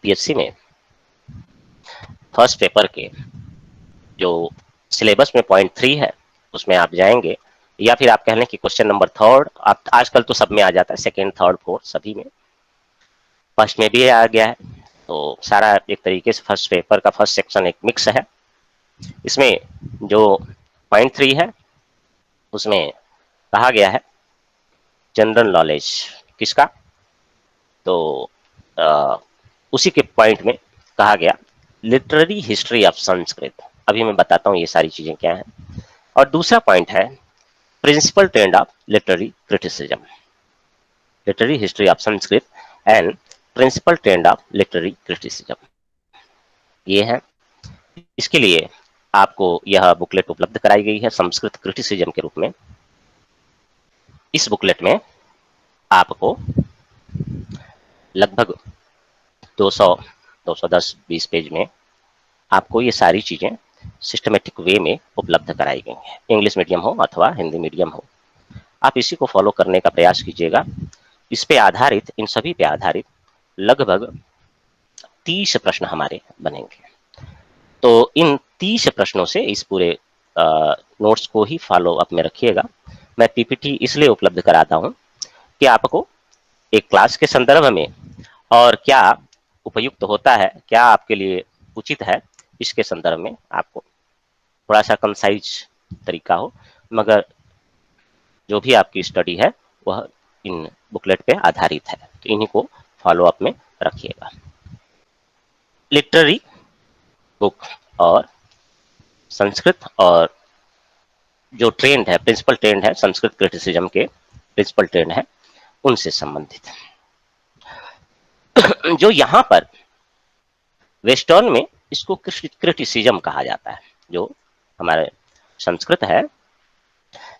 UPSC में first paper के जो सिलेबस में पॉइंट 3 है उसमें आप जाएंगे, या फिर आप कह लें कि क्वेश्चन नंबर थर्ड, आप आजकल तो सब में आ जाता है, सेकेंड थर्ड फोर्थ सभी में, फर्स्ट में भी आ गया है। तो सारा एक तरीके से फर्स्ट पेपर का फर्स्ट सेक्शन एक मिक्स है। इसमें जो पॉइंट 3 है उसमें कहा गया है जनरल नॉलेज किसका, तो आ, उसी के पॉइंट में कहा गया लिटरेरी हिस्ट्री ऑफ संस्कृत। अभी मैं बताता हूँ ये सारी चीजें क्या है। और दूसरा पॉइंट है principal trend of literary criticism, literary history of Sanskrit and principal trend of literary criticism, ये है। इसके लिए आपको यह बुकलेट उपलब्ध कराई गई है संस्कृत क्रिटिसिज्म के रूप में। इस बुकलेट में आपको लगभग 200 210 20 पेज में आपको ये सारी चीजें सिस्टमेटिक वे में उपलब्ध कराई गई हैं, इंग्लिश मीडियम हो अथवा हिंदी मीडियम हो। आप इसी को फॉलो करने का प्रयास कीजिएगा। इस पे आधारित, इन सभी पे आधारित लगभग 30 प्रश्न हमारे बनेंगे। तो इन 30 प्रश्नों से इस पूरे नोट्स को ही फॉलो अप में रखिएगा। मैं पीपीटी इसलिए उपलब्ध कराता हूं कि आपको एक क्लास के संदर्भ में और क्या उपयुक्त होता है, क्या आपके लिए उचित है, इसके संदर्भ में आपको थोड़ा सा कंसाइज तरीका हो, मगर जो भी आपकी स्टडी है वह इन बुकलेट पे आधारित है। तो इन्हीं को फॉलो अप में रखिएगा। लिटरेरी बुक और संस्कृत और जो ट्रेंड है, प्रिंसिपल ट्रेंड है संस्कृत क्रिटिसिज्म के, प्रिंसिपल ट्रेंड है उनसे संबंधित। जो यहाँ पर वेस्टर्न में इसको क्रिटिसिज्म कहा जाता है, जो हमारे संस्कृत है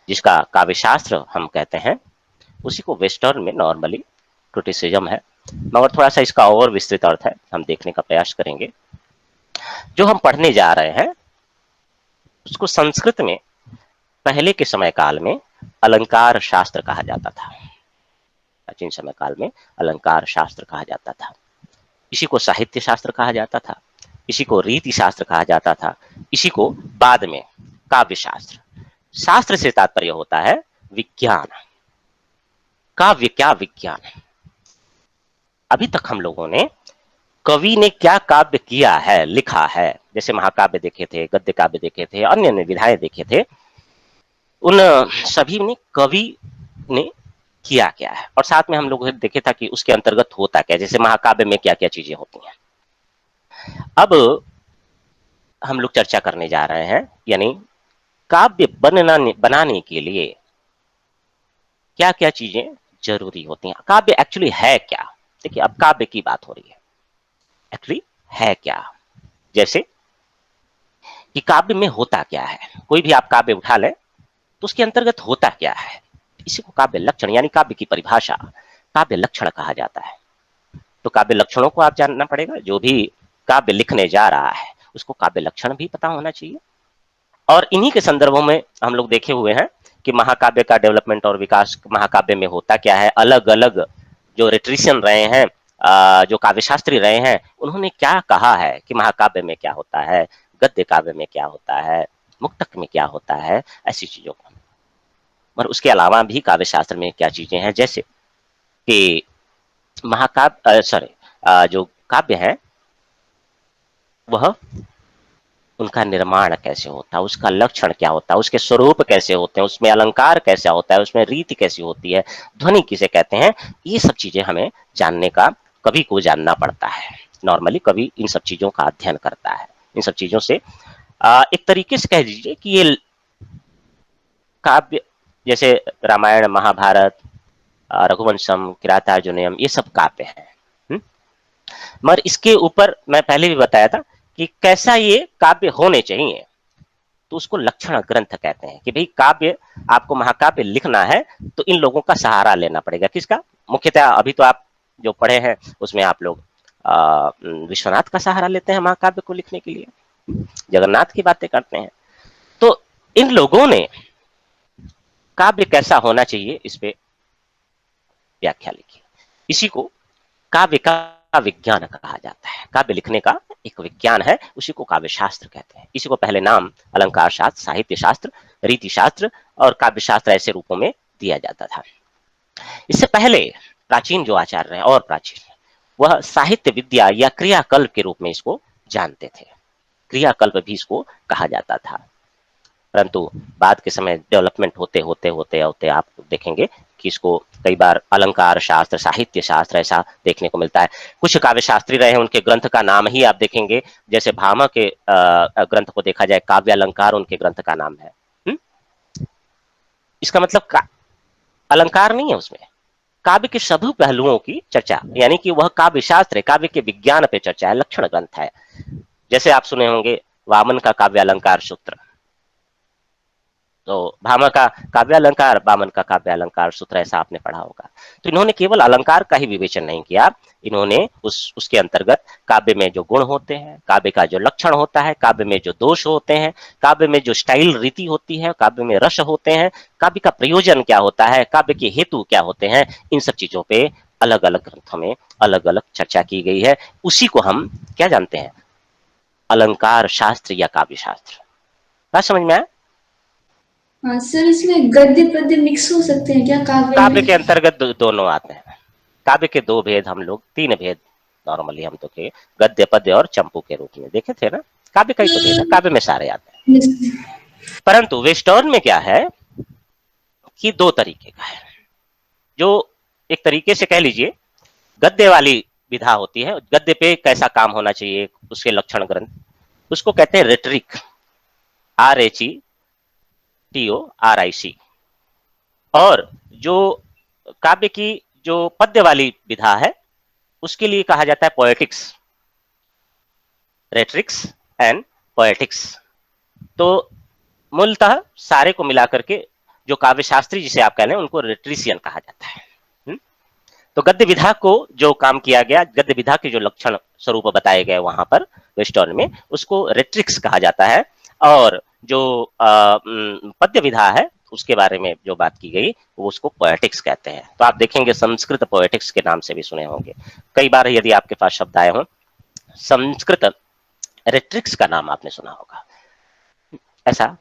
जिसका काव्यशास्त्र हम कहते हैं, उसी को वेस्टर्न में नॉर्मली क्रिटिसिज्म है, मगर थोड़ा सा इसका और विस्तृत अर्थ है, हम देखने का प्रयास करेंगे। जो हम पढ़ने जा रहे हैं उसको संस्कृत में पहले के समय काल में अलंकार शास्त्र कहा जाता था। प्राचीन समय काल में अलंकार शास्त्र कहा जाता था। इसी को साहित्य शास्त्र कहा जाता था, इसी को रीति शास्त्र कहा जाता था, इसी को बाद में काव्य शास्त्र। शास्त्र से तात्पर्य होता है विज्ञान। काव्य क्या विज्ञान। अभी तक हम लोगों ने कवि ने क्या काव्य किया है, लिखा है, जैसे महाकाव्य देखे थे, गद्य काव्य देखे थे, अन्य विधाएं देखे थे, उन सभी ने कवि ने किया क्या है, और साथ में हम लोग देखे था कि उसके अंतर्गत होता क्या, जैसे महाकाव्य में क्या क्या चीजें होती हैं। अब हम लोग चर्चा करने जा रहे हैं, यानी काव्य बनाने के लिए क्या क्या चीजें जरूरी होती हैं, काव्य एक्चुअली है क्या। देखिए अब काव्य की बात हो रही है, एक्चुअली है क्या, जैसे कि काव्य में होता क्या है। कोई भी आप काव्य उठा लें तो उसके अंतर्गत होता क्या है, इसी को काव्य लक्षण यानी काव्य की परिभाषा काव्य लक्षण कहा जाता है। तो काव्य लक्षणों को आप जानना पड़ेगा, जो भी काव्य लिखने जा रहा है उसको काव्य लक्षण भी पता होना चाहिए। और इन्हीं के संदर्भों में हम लोग देखे हुए हैं कि महाकाव्य का डेवलपमेंट और विकास महाकाव्य में होता क्या है। अलग अलग जो रिट्रीशियन रहे हैं, जो काव्यशास्त्री रहे हैं, उन्होंने क्या कहा है कि महाकाव्य में क्या होता है, गद्य काव्य में क्या होता है, मुक्तक में क्या होता है, ऐसी चीजों को। और उसके अलावा भी काव्यशास्त्र में क्या चीजें हैं, जैसे कि महाकाव्य जो काव्य है वह उनका निर्माण कैसे होता है, उसका लक्षण क्या होता है, उसके स्वरूप कैसे होते हैं, उसमें अलंकार कैसा होता है, उसमें रीति कैसी होती है, ध्वनि किसे कहते हैं, ये सब चीजें हमें जानने का, कवि को जानना पड़ता है। नॉर्मली कवि इन सब चीजों का अध्ययन करता है। इन सब चीजों से एक तरीके से कह दीजिए कि ये काव्य जैसे रामायण, महाभारत, रघुवंशम, किरातार्जुनीयम, ये सब काव्य हैं। मगर इसके ऊपर मैं पहले भी बताया था कि कैसा ये काव्य होने चाहिए, तो उसको लक्षण ग्रंथ कहते हैं। कि भाई काव्य, आपको महाकाव्य लिखना है तो इन लोगों का सहारा लेना पड़ेगा। किसका? मुख्यतः अभी तो आप जो पढ़े हैं उसमें आप लोग विश्वनाथ का सहारा लेते हैं महाकाव्य को लिखने के लिए, जगन्नाथ की बातें करते हैं। तो इन लोगों ने काव्य कैसा होना चाहिए इस पे व्याख्या लिखी, इसी को काव्य का विज्ञान कहा जाता है। काव्य लिखने का एक विज्ञान है, उसी को काव्य शास्त्र कहते हैं। इसी को पहले नाम अलंकार शास्त्र, साहित्य शास्त्र, रीति शास्त्र और काव्य शास्त्र ऐसे रूपों में दिया जाता था। इससे पहले प्राचीन जो आचार्य हैं और प्राचीन, वह साहित्य विद्या या क्रियाकल्प के रूप में इसको जानते थे। क्रियाकल्प भी इसको कहा जाता था, परंतु बाद के समय डेवलपमेंट होते होते होते होते आप देखेंगे कि इसको कई बार अलंकार शास्त्र, साहित्य शास्त्र ऐसा देखने को मिलता है। कुछ काव्य शास्त्री रहे हैं, उनके ग्रंथ का नाम ही आप देखेंगे, जैसे भामा के ग्रंथ को देखा जाए, काव्य अलंकार उनके ग्रंथ का नाम है। इसका मतलब अलंकार नहीं है, उसमें काव्य के सभी पहलुओं की चर्चा, यानी कि वह काव्य शास्त्र है, काव्य के विज्ञान पे चर्चा है, लक्षण ग्रंथ है। जैसे आप सुने होंगे वामन का काव्य अलंकार सूत्र, तो भामा का काव्य अलंकार, वामन का काव्य अलंकार सूत्र, ऐसा आपने पढ़ा होगा। तो इन्होंने केवल अलंकार का ही विवेचन नहीं किया, इन्होंने उसके अंतर्गत काव्य में जो गुण होते हैं, काव्य का जो लक्षण होता है, काव्य में जो दोष होते हैं, काव्य में जो स्टाइल रीति होती है, काव्य में रस होते हैं, काव्य का प्रयोजन क्या होता है, काव्य के हेतु क्या होते हैं, इन सब चीजों पे अलग अलग ग्रंथों में अलग अलग चर्चा की गई है। उसी को हम क्या जानते हैं, अलंकार शास्त्र या काव्य शास्त्र। बात समझ में आया? हाँ सर, इसमें गद्य पद्य मिक्स हो सकते हैं क्या काव्य में? काव्य के अंतर्गत दोनों आते हैं। काव्य के दो भेद, हम लोग तीन भेद नॉर्मली हम तो के गद्य पद्य और चंपू के रूप में देखे थे ना। काव्य का ही तो भेद है, काव्य में सारे आते हैं। परंतु वेस्टर्न में क्या है कि दो तरीके का है। जो एक तरीके से कह लीजिए गद्य वाली विधा होती है, गद्य पे कैसा काम होना चाहिए, उसके लक्षण ग्रंथ, उसको कहते हैं रेटरिक, RHETORIC। और जो काव्य की जो पद्य वाली विधा है, उसके लिए कहा जाता है पोएटिक्स, रेट्रिक्स एंड पोएटिक्स। तो मूलतः सारे को मिलाकर के जो काव्य शास्त्री जिसे आप कह रहे हैं, उनको रेट्रिशियन कहा जाता है। तो गद्य विधा को जो काम किया गया, गद्य विधा के जो लक्षण स्वरूप बताए गए वहां पर वेस्टर्न में, उसको रेट्रिक्स कहा जाता है। और जो पद्य विधा है, उसके बारे में जो बात की गई, वो उसको पोएटिक्स कहते हैं। तो आप देखेंगे संस्कृत पोएटिक्स के नाम से भी सुने होंगे कई बार, यदि आपके पास शब्द आए हों। संस्कृत रेट्रिक्स का नाम आपने सुना होगा, ऐसा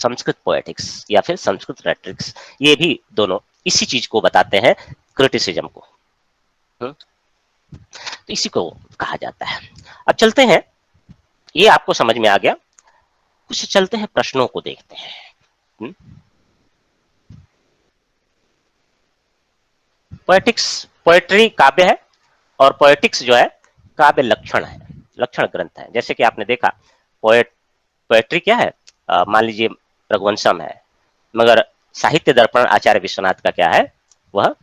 संस्कृत पोएटिक्स या फिर संस्कृत रेट्रिक्स, ये भी दोनों इसी चीज को बताते हैं, क्रिटिसिज्म को। तो इसी को कहा जाता है। अब चलते हैं, ये आपको समझ में आ गया, कुछ चलते हैं प्रश्नों को देखते हैं। पोएटिक्स, पोएट्री काव्य है, और पोएटिक्स जो है काव्य लक्षण है, लक्षण ग्रंथ है। जैसे कि आपने देखा पोएट्री क्या है, मान लीजिए रघुवंशम है, मगर साहित्य दर्पण आचार्य विश्वनाथ का क्या है, वह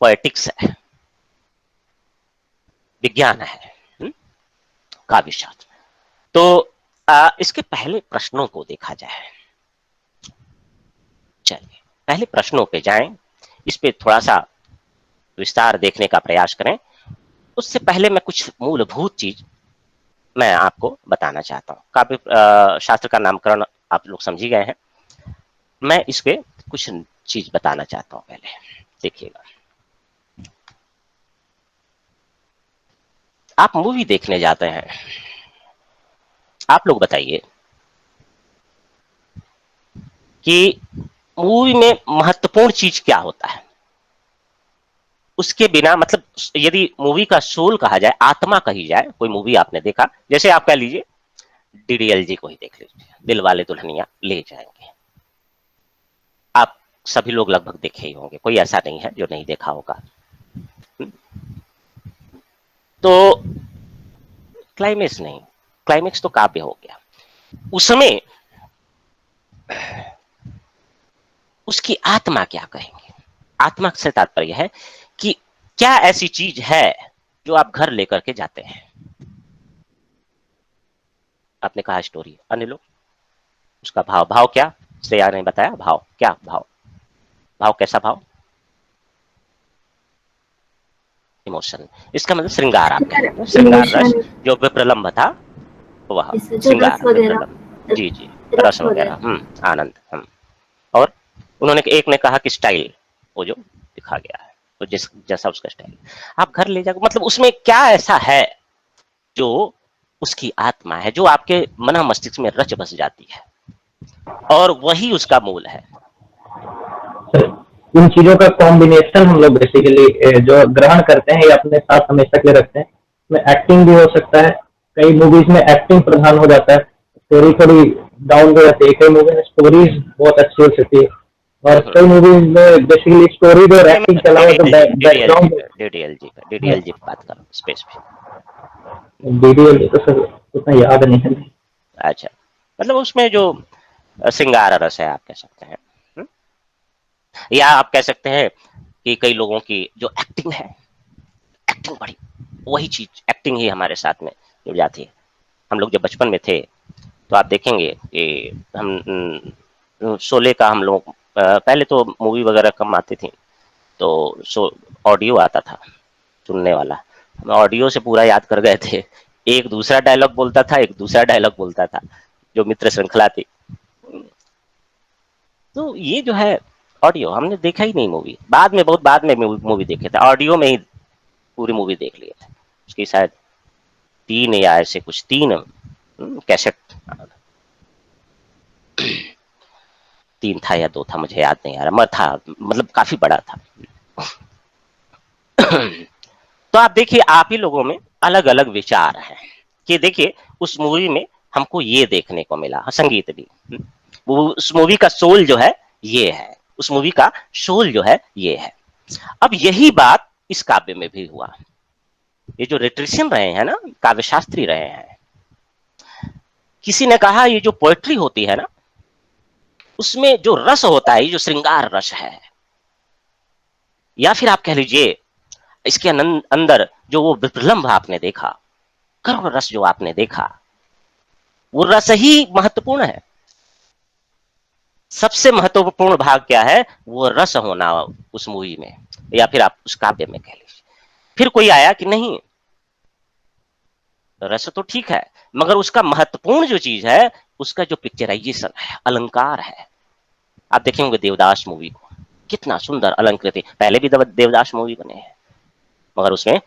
पोएटिक्स है, विज्ञान है, काव्य शास्त्र। तो इसके पहले प्रश्नों को देखा जाए। चलिए पहले प्रश्नों पे जाएं, इस पे थोड़ा सा विस्तार देखने का प्रयास करें। उससे पहले मैं कुछ मूलभूत चीज मैं आपको बताना चाहता हूँ। काव्य शास्त्र का नामकरण आप लोग समझ ही गए हैं, मैं इस पे कुछ चीज बताना चाहता हूँ। पहले देखिएगा, आप मूवी देखने जाते हैं, आप लोग बताइए कि मूवी में महत्वपूर्ण चीज क्या होता है। उसके बिना, मतलब यदि मूवी का सोल कहा जाए, आत्मा कही जाए, कोई मूवी आपने देखा, जैसे आप कह लीजिए DDLJ को ही देख लीजिए, दिल वाले दुल्हनिया ले जाएंगे, आप सभी लोग लगभग देखे ही होंगे, कोई ऐसा नहीं है जो नहीं देखा होगा। तो क्लाइमेक्स नहीं, क्लाइमेक्स तो काव्य हो गया, उसमें उसकी आत्मा क्या कहेंगे। आत्मा से तात्पर्य है कि क्या ऐसी चीज है जो आप घर लेकर के जाते हैं। आपने कहा स्टोरी, अन्य लोग उसका भाव, भाव क्या, श्रेया ने बताया, भाव क्या, भाव, भाव कैसा भाव, इमोशन, इसका मतलब श्रृंगार, आप कह रहे हैं श्रृंगार रस, जो विप्रलंब था वह श्रृंगार विप्रलंब, जी जी, रस वगैरह, आनंद। और उन्होंने एक ने कहा कि स्टाइल, वो जो दिखा गया है। तो जैसा उसका स्टाइल आप घर ले जाकर, मतलब उसमें क्या ऐसा है जो उसकी आत्मा है, जो आपके मन मस्तिष्क में रच बस जाती है, और वही उसका मूल है। इन चीजों का कॉम्बिनेशन हम लोग बेसिकली जो ग्रहण करते हैं या अपने साथ हमेशा के लिए रखते हैं, उसमें एक्टिंग भी हो सकता है। कई मूवीज में एक्टिंग प्रधान हो जाता है, स्टोरी थोड़ी डाउन हो जाती है। कई मूवी में स्टोरीज बहुत अच्छी हो सकती है, और कई मूवीज में बेसिकली स्टोरी और नहीं, एक्टिंग मैं के अलावा जो डीडीएलजी बैकग्राउंड। पे डीडीएलजी पे बात कर रहा हूँ, स्पेस पे। डीडीएल तो सर उतना याद नहीं है। अच्छा, मतलब उसमें जो श्रृंगार रस है, आप कह सकते हैं। हुँ? या आप कह सकते हैं कि कई लोगों की जो एक्टिंग है, एक्टिंग बड़ी, वही चीज एक्टिंग ही हमारे साथ में जुड़ जाती है। हम लोग जब बचपन में थे तो आप देखेंगे कि हम शोले का हम लोग पहले तो मूवी वगैरह कम आती थी, तो ऑडियो आता था सुनने वाला, हम ऑडियो से पूरा याद कर गए थे। एक दूसरा डायलॉग बोलता था, एक दूसरा डायलॉग बोलता था, जो मित्र श्रृंखला थी। तो ये जो है ऑडियो हमने देखा ही नहीं, मूवी बाद में, बहुत बाद में मूवी देखे थे, ऑडियो में ही पूरी मूवी देख लिए थे। उसकी शायद 3 या ऐसे कुछ 3 कैसेट, 3 था या 2 था, मुझे याद नहीं आ रहा, मैं था मतलब काफी बड़ा था। तो आप देखिए, आप ही लोगों में अलग अलग विचार हैं कि देखिए उस मूवी में हमको ये देखने को मिला, संगीत भी, वो उस मूवी का सोल जो है ये है, उस मूवी का सोल जो है ये है। अब यही बात इस काव्य में भी हुआ। ये जो लिटरेशन रहे हैं ना, काव्य शास्त्री रहे हैं, किसी ने कहा ये जो पोएट्री होती है ना, उसमें जो रस होता है, ये जो श्रृंगार रस है, या फिर आप कह लीजिए इसके अंदर जो वो विप्रलंभ आपने देखा, करुण रस जो आपने देखा, वो रस ही महत्वपूर्ण है। सबसे महत्वपूर्ण भाग क्या है? वो रस होना उस मूवी में, या फिर आप उस काव्य में कह लीजिए। फिर कोई आया कि नहीं, रस तो ठीक है, मगर उसका महत्वपूर्ण जो चीज है, उसका जो पिक्चराइजेशन है, अलंकार है। आप देखेंगे देवदास मूवी को, कितना सुंदर अलंकृत, पहले भी देवदास मूवी बने हैं, मगर उसमें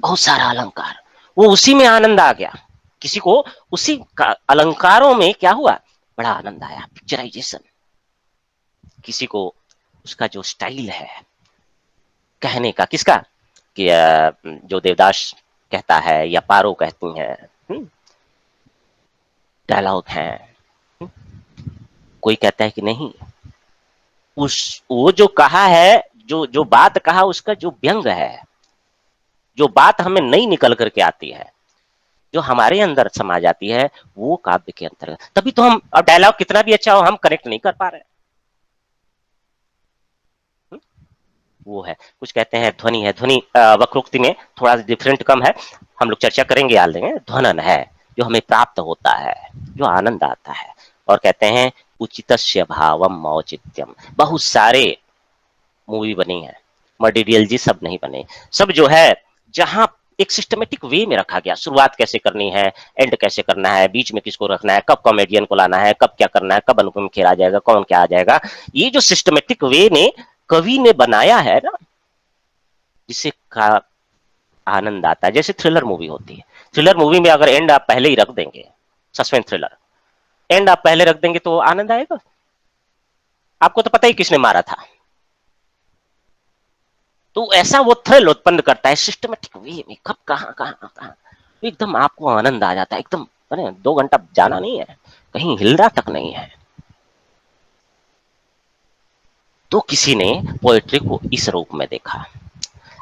बहुत सारा अलंकार, वो उसी में आनंद आ गया। किसी को उसी अलंकारों में क्या हुआ, बड़ा आनंद आया, पिक्चराइजेशन। किसी को उसका जो स्टाइल है कहने का, किसका, कि जो देवदास कहता है या पारो कहती हैं, डायलॉग है, कोई कहता है कि नहीं, उस वो जो कहा है, जो जो बात कहा, उसका जो व्यंग है, जो बात हमें नहीं निकल करके आती है, जो हमारे अंदर समा जाती है, वो काव्य के अंतर्गत। तभी तो हम, और डायलॉग कितना भी अच्छा हो, हम कनेक्ट नहीं कर पा रहे। वो है, कुछ कहते हैं ध्वनि है, ध्वनि वक्रोक्ति में थोड़ा डिफरेंट कम है, हम लोग चर्चा करेंगे, याद लेंगे। ध्वनन है जो हमें प्राप्त होता है, जो आनंद आता है। और कहते हैं उचितस्य भावम औचित्यम, बहुत सारे मूवी बनी है, मटेरियल जी सब नहीं बने, सब जो है जहां एक सिस्टमेटिक वे में रखा गया, शुरुआत कैसे करनी है, एंड कैसे करना है, बीच में किसको रखना है, कब कॉमेडियन को लाना है, कब क्या करना है, कब अनुपम खेर आ जाएगा, कौन क्या आ जाएगा, ये जो सिस्टमेटिक वे ने कवि ने बनाया है ना, जिससे का आनंद आता है। जैसे थ्रिलर मूवी होती है, थ्रिलर मूवी में अगर एंड आप पहले ही रख देंगे, सस्पेंस थ्रिलर, एंड आप पहले रख देंगे तो आनंद आएगा? आपको तो पता ही किसने मारा था। तो ऐसा वो थ्रिल उत्पन्न करता है सिस्टमेटिक वे में, कब कहाँ कहाँ कहाँ, एकदम आपको आनंद आ जाता है एकदम। अरे 2 घंटा जाना नहीं है, कहीं हिलना तक नहीं है। तो किसी ने पोएट्री को इस रूप में देखा।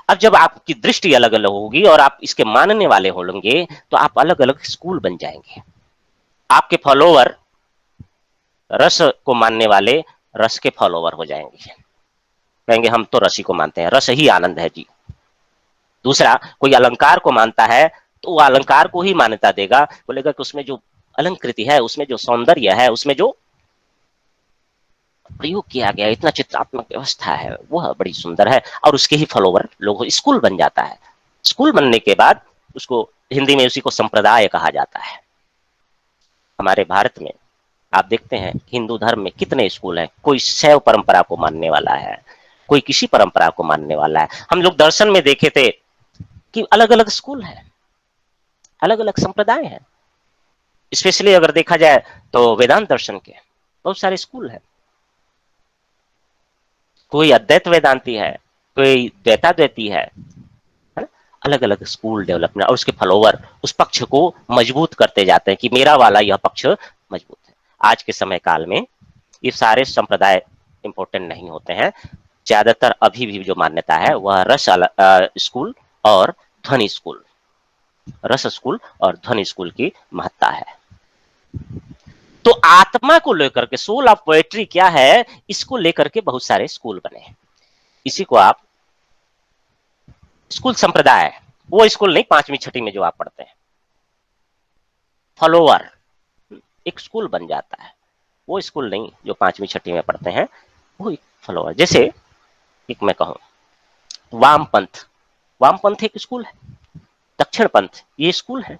अब जब आपकी दृष्टि अलग अलग होगी और आप इसके मानने वाले होंगे, तो आप अलग अलग स्कूल बन जाएंगे। आपके फॉलोवर रस को मानने वाले रस के फॉलोवर हो जाएंगे, कहेंगे हम तो रसी को मानते हैं, रस ही आनंद है जी। दूसरा कोई अलंकार को मानता है, तो वो अलंकार को ही मान्यता देगा, बोलेगा कि उसमें जो अलंकृति है, उसमें जो सौंदर्य है, उसमें जो प्रयोग किया गया, इतना चित्रात्मक व्यवस्था है, वह बड़ी सुंदर है, और उसके ही फॉलोवर लोग, स्कूल बन जाता है। स्कूल बनने के बाद उसको हिंदी में उसी को संप्रदाय कहा जाता है। हमारे भारत में आप देखते हैं हिंदू धर्म में कितने स्कूल हैं, कोई शैव परंपरा को मानने वाला है, कोई किसी परंपरा को मानने वाला है। हम लोग दर्शन में देखे थे कि अलग अलग स्कूल है, अलग अलग संप्रदाय हैं। स्पेशली अगर देखा जाए तो वेदांत दर्शन के बहुत सारे स्कूल हैं। कोई अद्वैत वेदांती है, कोई द्वैताद्वैती है ना? अलग अलग स्कूल डेवलपमेंट और उसके फॉलोवर उस पक्ष को मजबूत करते जाते हैं कि मेरा वाला यह पक्ष मजबूत है। आज के समय काल में ये सारे संप्रदाय इंपॉर्टेंट नहीं होते हैं। ज्यादातर अभी भी जो मान्यता है वह रस स्कूल और ध्वनि स्कूल, रस स्कूल और ध्वनि स्कूल की महत्ता है। तो आत्मा को लेकर के, सोल ऑफ पोएट्री क्या है, इसको लेकर के बहुत सारे स्कूल बने। इसी को आप स्कूल संप्रदाय, वो स्कूल नहीं 5वीं 6वीं में जो आप पढ़ते हैं, फॉलोवर एक स्कूल बन जाता है। वो स्कूल नहीं जो 5वीं 6वीं में पढ़ते हैं, वो एक फॉलोवर। जैसे एक मैं कहूं वामपंथ, वामपंथ एक स्कूल है, दक्षिण पंथ ये स्कूल है।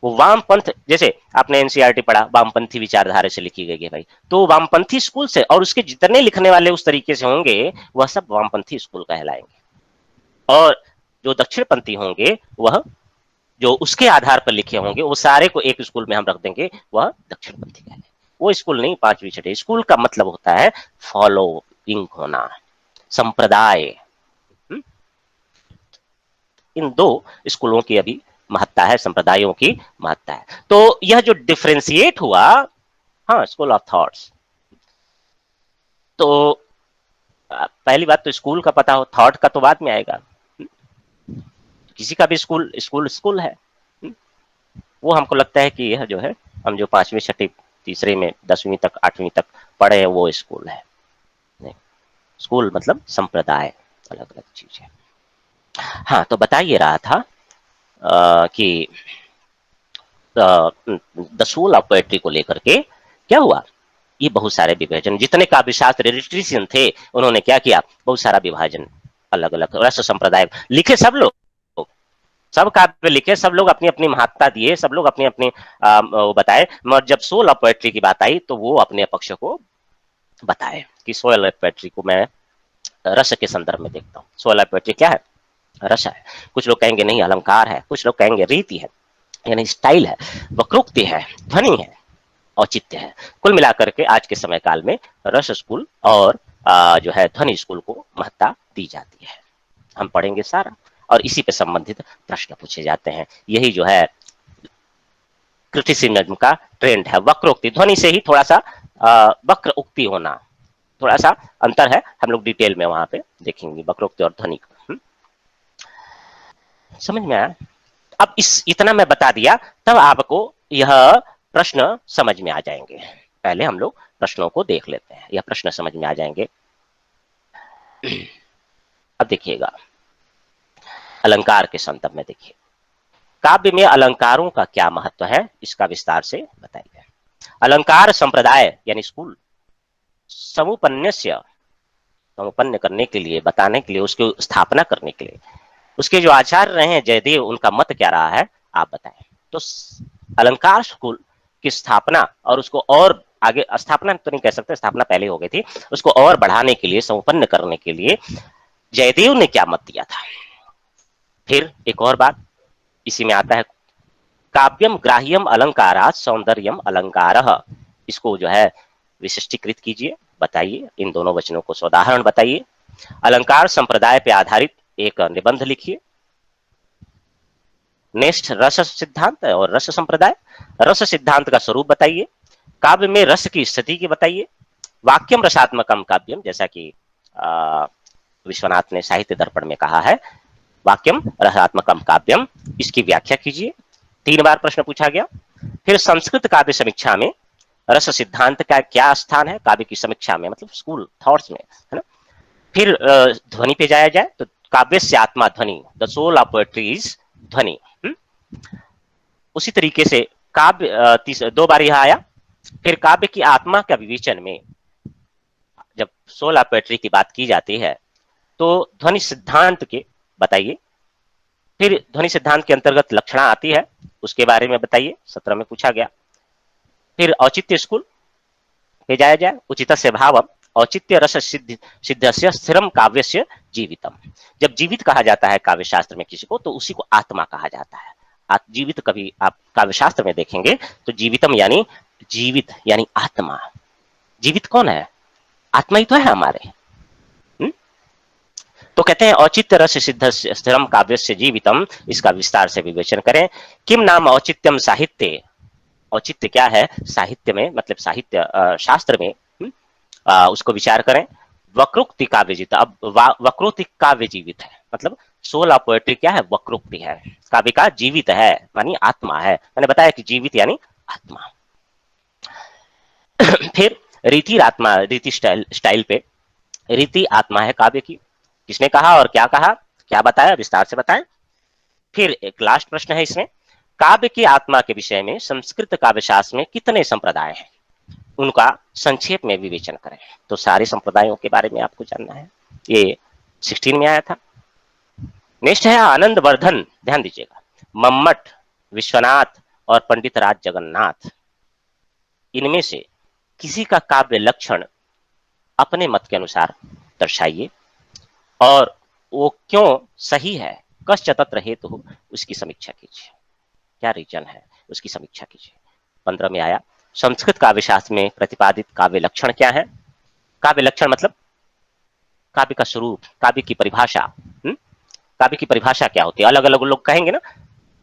वो वामपंथ, जैसे आपने एनसीईआरटी पढ़ा, वामपंथी विचारधारा से लिखी गई है भाई, तो वामपंथी स्कूल से, और उसके जितने लिखने वाले उस तरीके से होंगे वह सब वामपंथी स्कूल कहलाएंगे। और जो दक्षिणपंथी होंगे वह जो उसके आधार पर लिखे होंगे वो सारे को एक स्कूल में हम रख देंगे, वह दक्षिणपंथी कहलाएंगे। वो स्कूल नहीं 5वीं 6वीं। स्कूल का मतलब होता है फॉलोइंग होना, संप्रदाय। इन दो स्कूलों की अभी महत्ता है, संप्रदायों की महत्ता है। तो यह जो डिफरेंशिएट हुआ, हाँ, स्कूल ऑफ थॉट्स। तो पहली बात तो स्कूल का पता हो, थॉट का तो बाद में आएगा। किसी का भी स्कूल स्कूल स्कूल है, वो हमको लगता है कि यह जो है हम जो 5वीं 6वीं तीसरे में 10वीं तक 8वीं तक पढ़े हैं वो स्कूल है। नहीं, स्कूल मतलब संप्रदाय, अलग अलग चीज है। हाँ, तो बता ये रहा था कि द सोल ऑफ पोएट्री को लेकर के क्या हुआ, ये बहुत सारे विभाजन, जितने काव्य शास्त्र लिटरेशन थे उन्होंने क्या किया, बहुत सारा विभाजन, अलग अलग रस संप्रदाय लिखे, सब लोग सब काव्य लिखे, सब लोग अपनी अपनी महत्ता दिए, सब लोग अपनी अपनी वो बताए। मगर जब सोल ऑफ पोएट्री की बात आई तो वो अपने पक्ष को बताए कि सोल ऑफ पोएट्री को मैं रस के संदर्भ में देखता हूँ। सोल ऑफ पोएट्री क्या है, रस है। कुछ लोग कहेंगे नहीं अलंकार है, कुछ लोग कहेंगे रीति है, यानी स्टाइल है, वक्रोक्ति है, ध्वनि है, औचित्य है। कुल मिलाकर के आज के समय काल में रस स्कूल और जो है ध्वनि स्कूल को महत्ता दी जाती है। हम पढ़ेंगे सारा और इसी पे संबंधित प्रश्न पूछे जाते हैं। यही जो है क्रिटिसिज्म का ट्रेंड है, वक्रोक्ति, ध्वनि से ही थोड़ा सा वक्र उक्ति होना, थोड़ा सा अंतर है, हम लोग डिटेल में वहां पे देखेंगे वक्रोक्ति और ध्वनि को। समझ में आया? अब इतना मैं बता दिया, तब आपको यह प्रश्न समझ में आ जाएंगे। पहले हम लोग प्रश्नों को देख लेते हैं, यह प्रश्न समझ में आ जाएंगे। अब देखिएगा अलंकार के संदर्भ में, देखिए काव्य में अलंकारों का क्या महत्व है, इसका विस्तार से बताइए। अलंकार संप्रदाय यानी स्कूल समुपन्यस्य, समुपन्न करने के लिए, बताने के लिए, उसकी स्थापना करने के लिए उसके जो आचार्य रहे हैं जयदेव, उनका मत क्या रहा है आप बताएं। तो अलंकार स्कूल की स्थापना और उसको और आगे, स्थापना तो नहीं कह सकते, स्थापना पहले हो गई थी, उसको और बढ़ाने के लिए, संपन्न करने के लिए जयदेव ने क्या मत दिया था। फिर एक और बात इसी में आता है, काव्यम ग्राह्यम अलंकारात् सौंदर्यम अलंकारः, इसको जो है विशिष्टीकृत कीजिए, बताइए, इन दोनों वचनों को उदाहरण बताइए। अलंकार संप्रदाय पे आधारित एक निबंध लिखिए। नेक्स्ट रस सिद्धांत और रस संप्रदाय, रस सिद्धांत का स्वरूप बताइए। काव्य में रस की स्थिति की बताइए। वाक्यम रसात्मकम काव्यम, जैसा कि विश्वनाथ ने साहित्य दर्पण में कहा है, वाक्यम रसात्मकम काव्यम, इसकी व्याख्या कीजिए। 3 बार प्रश्न पूछा गया। फिर संस्कृत काव्य समीक्षा में रस सिद्धांत का क्या स्थान है काव्य की समीक्षा में, मतलब स्कूल थॉट्स में, है ना। फिर ध्वनि पे जाया जाए तो काव्य से आत्मा ध्वनि, the soul of poetry is dhvani. उसी तरीके से काव्य 2 बार यह आया। फिर काव्य की आत्मा का विवेचन में जब सोल ऑफ पोएट्री की बात की जाती है तो ध्वनि सिद्धांत के बताइए। फिर ध्वनि सिद्धांत के अंतर्गत लक्षणा आती है, उसके बारे में बताइए, 17 में पूछा गया। फिर औचित्य स्कूल पे जाया जाए, उचित से भावम औचित्य रस सिद्धस्य स्थिरम काव्यस्य जीवितम। जब जीवित कहा जाता है काव्य शास्त्र में किसी को, तो उसी को आत्मा कहा जाता है। जीवित कभी आप काव्य शास्त्र में देखेंगे तो जीवितम यानी जीवित यानी आत्मा। जीवित कौन है? आत्मा ही तो है हमारे। तो कहते हैं औचित्य रस सिद्ध स्थिरम काव्यस्य जीवितम, इसका विस्तार से विवेचन करें। किम नाम औचित्यम साहित्य। औचित्य क्या है साहित्य में, मतलब साहित्य शास्त्र में, उसको विचार करें। वक्रोक्ति काव्य जीवित। अब वक्रोक्ति काव्य जीवित है, मतलब सोल ऑफ पोएट्री क्या है? वक्रोक्ति है, काव्य का जीवित है मानी आत्मा है। मैंने बताया कि जीवित यानी आत्मा। फिर रीति आत्मा, रीति स्टाइल पे रीति आत्मा है काव्य की। किसने कहा और क्या कहा, क्या बताया, विस्तार से बताएं। फिर एक लास्ट प्रश्न है इसमें, काव्य की आत्मा के विषय में संस्कृत काव्य शास्त्र में कितने संप्रदाय हैं, उनका संक्षेप में विवेचन करें। तो सारे संप्रदायों के बारे में आपको जानना है, ये 16 में आया था। नेक्स्ट है आनंद वर्धन, ध्यान दीजिएगा, मम्मट, विश्वनाथ और पंडित राज जगन्नाथ, इनमें से किसी का काव्य लक्षण अपने मत के अनुसार दर्शाइए और वो क्यों सही है, कश्च तत्र हेतु, उसकी समीक्षा कीजिए। क्या रीजन है उसकी समीक्षा कीजिए। 15 में आया संस्कृत काव्य शास्त्र में प्रतिपादित काव्य लक्षण क्या है। काव्य लक्षण मतलब काव्य का स्वरूप, काव्य की परिभाषा। काव्य की परिभाषा क्या होती है, अलग अलग लोग कहेंगे ना,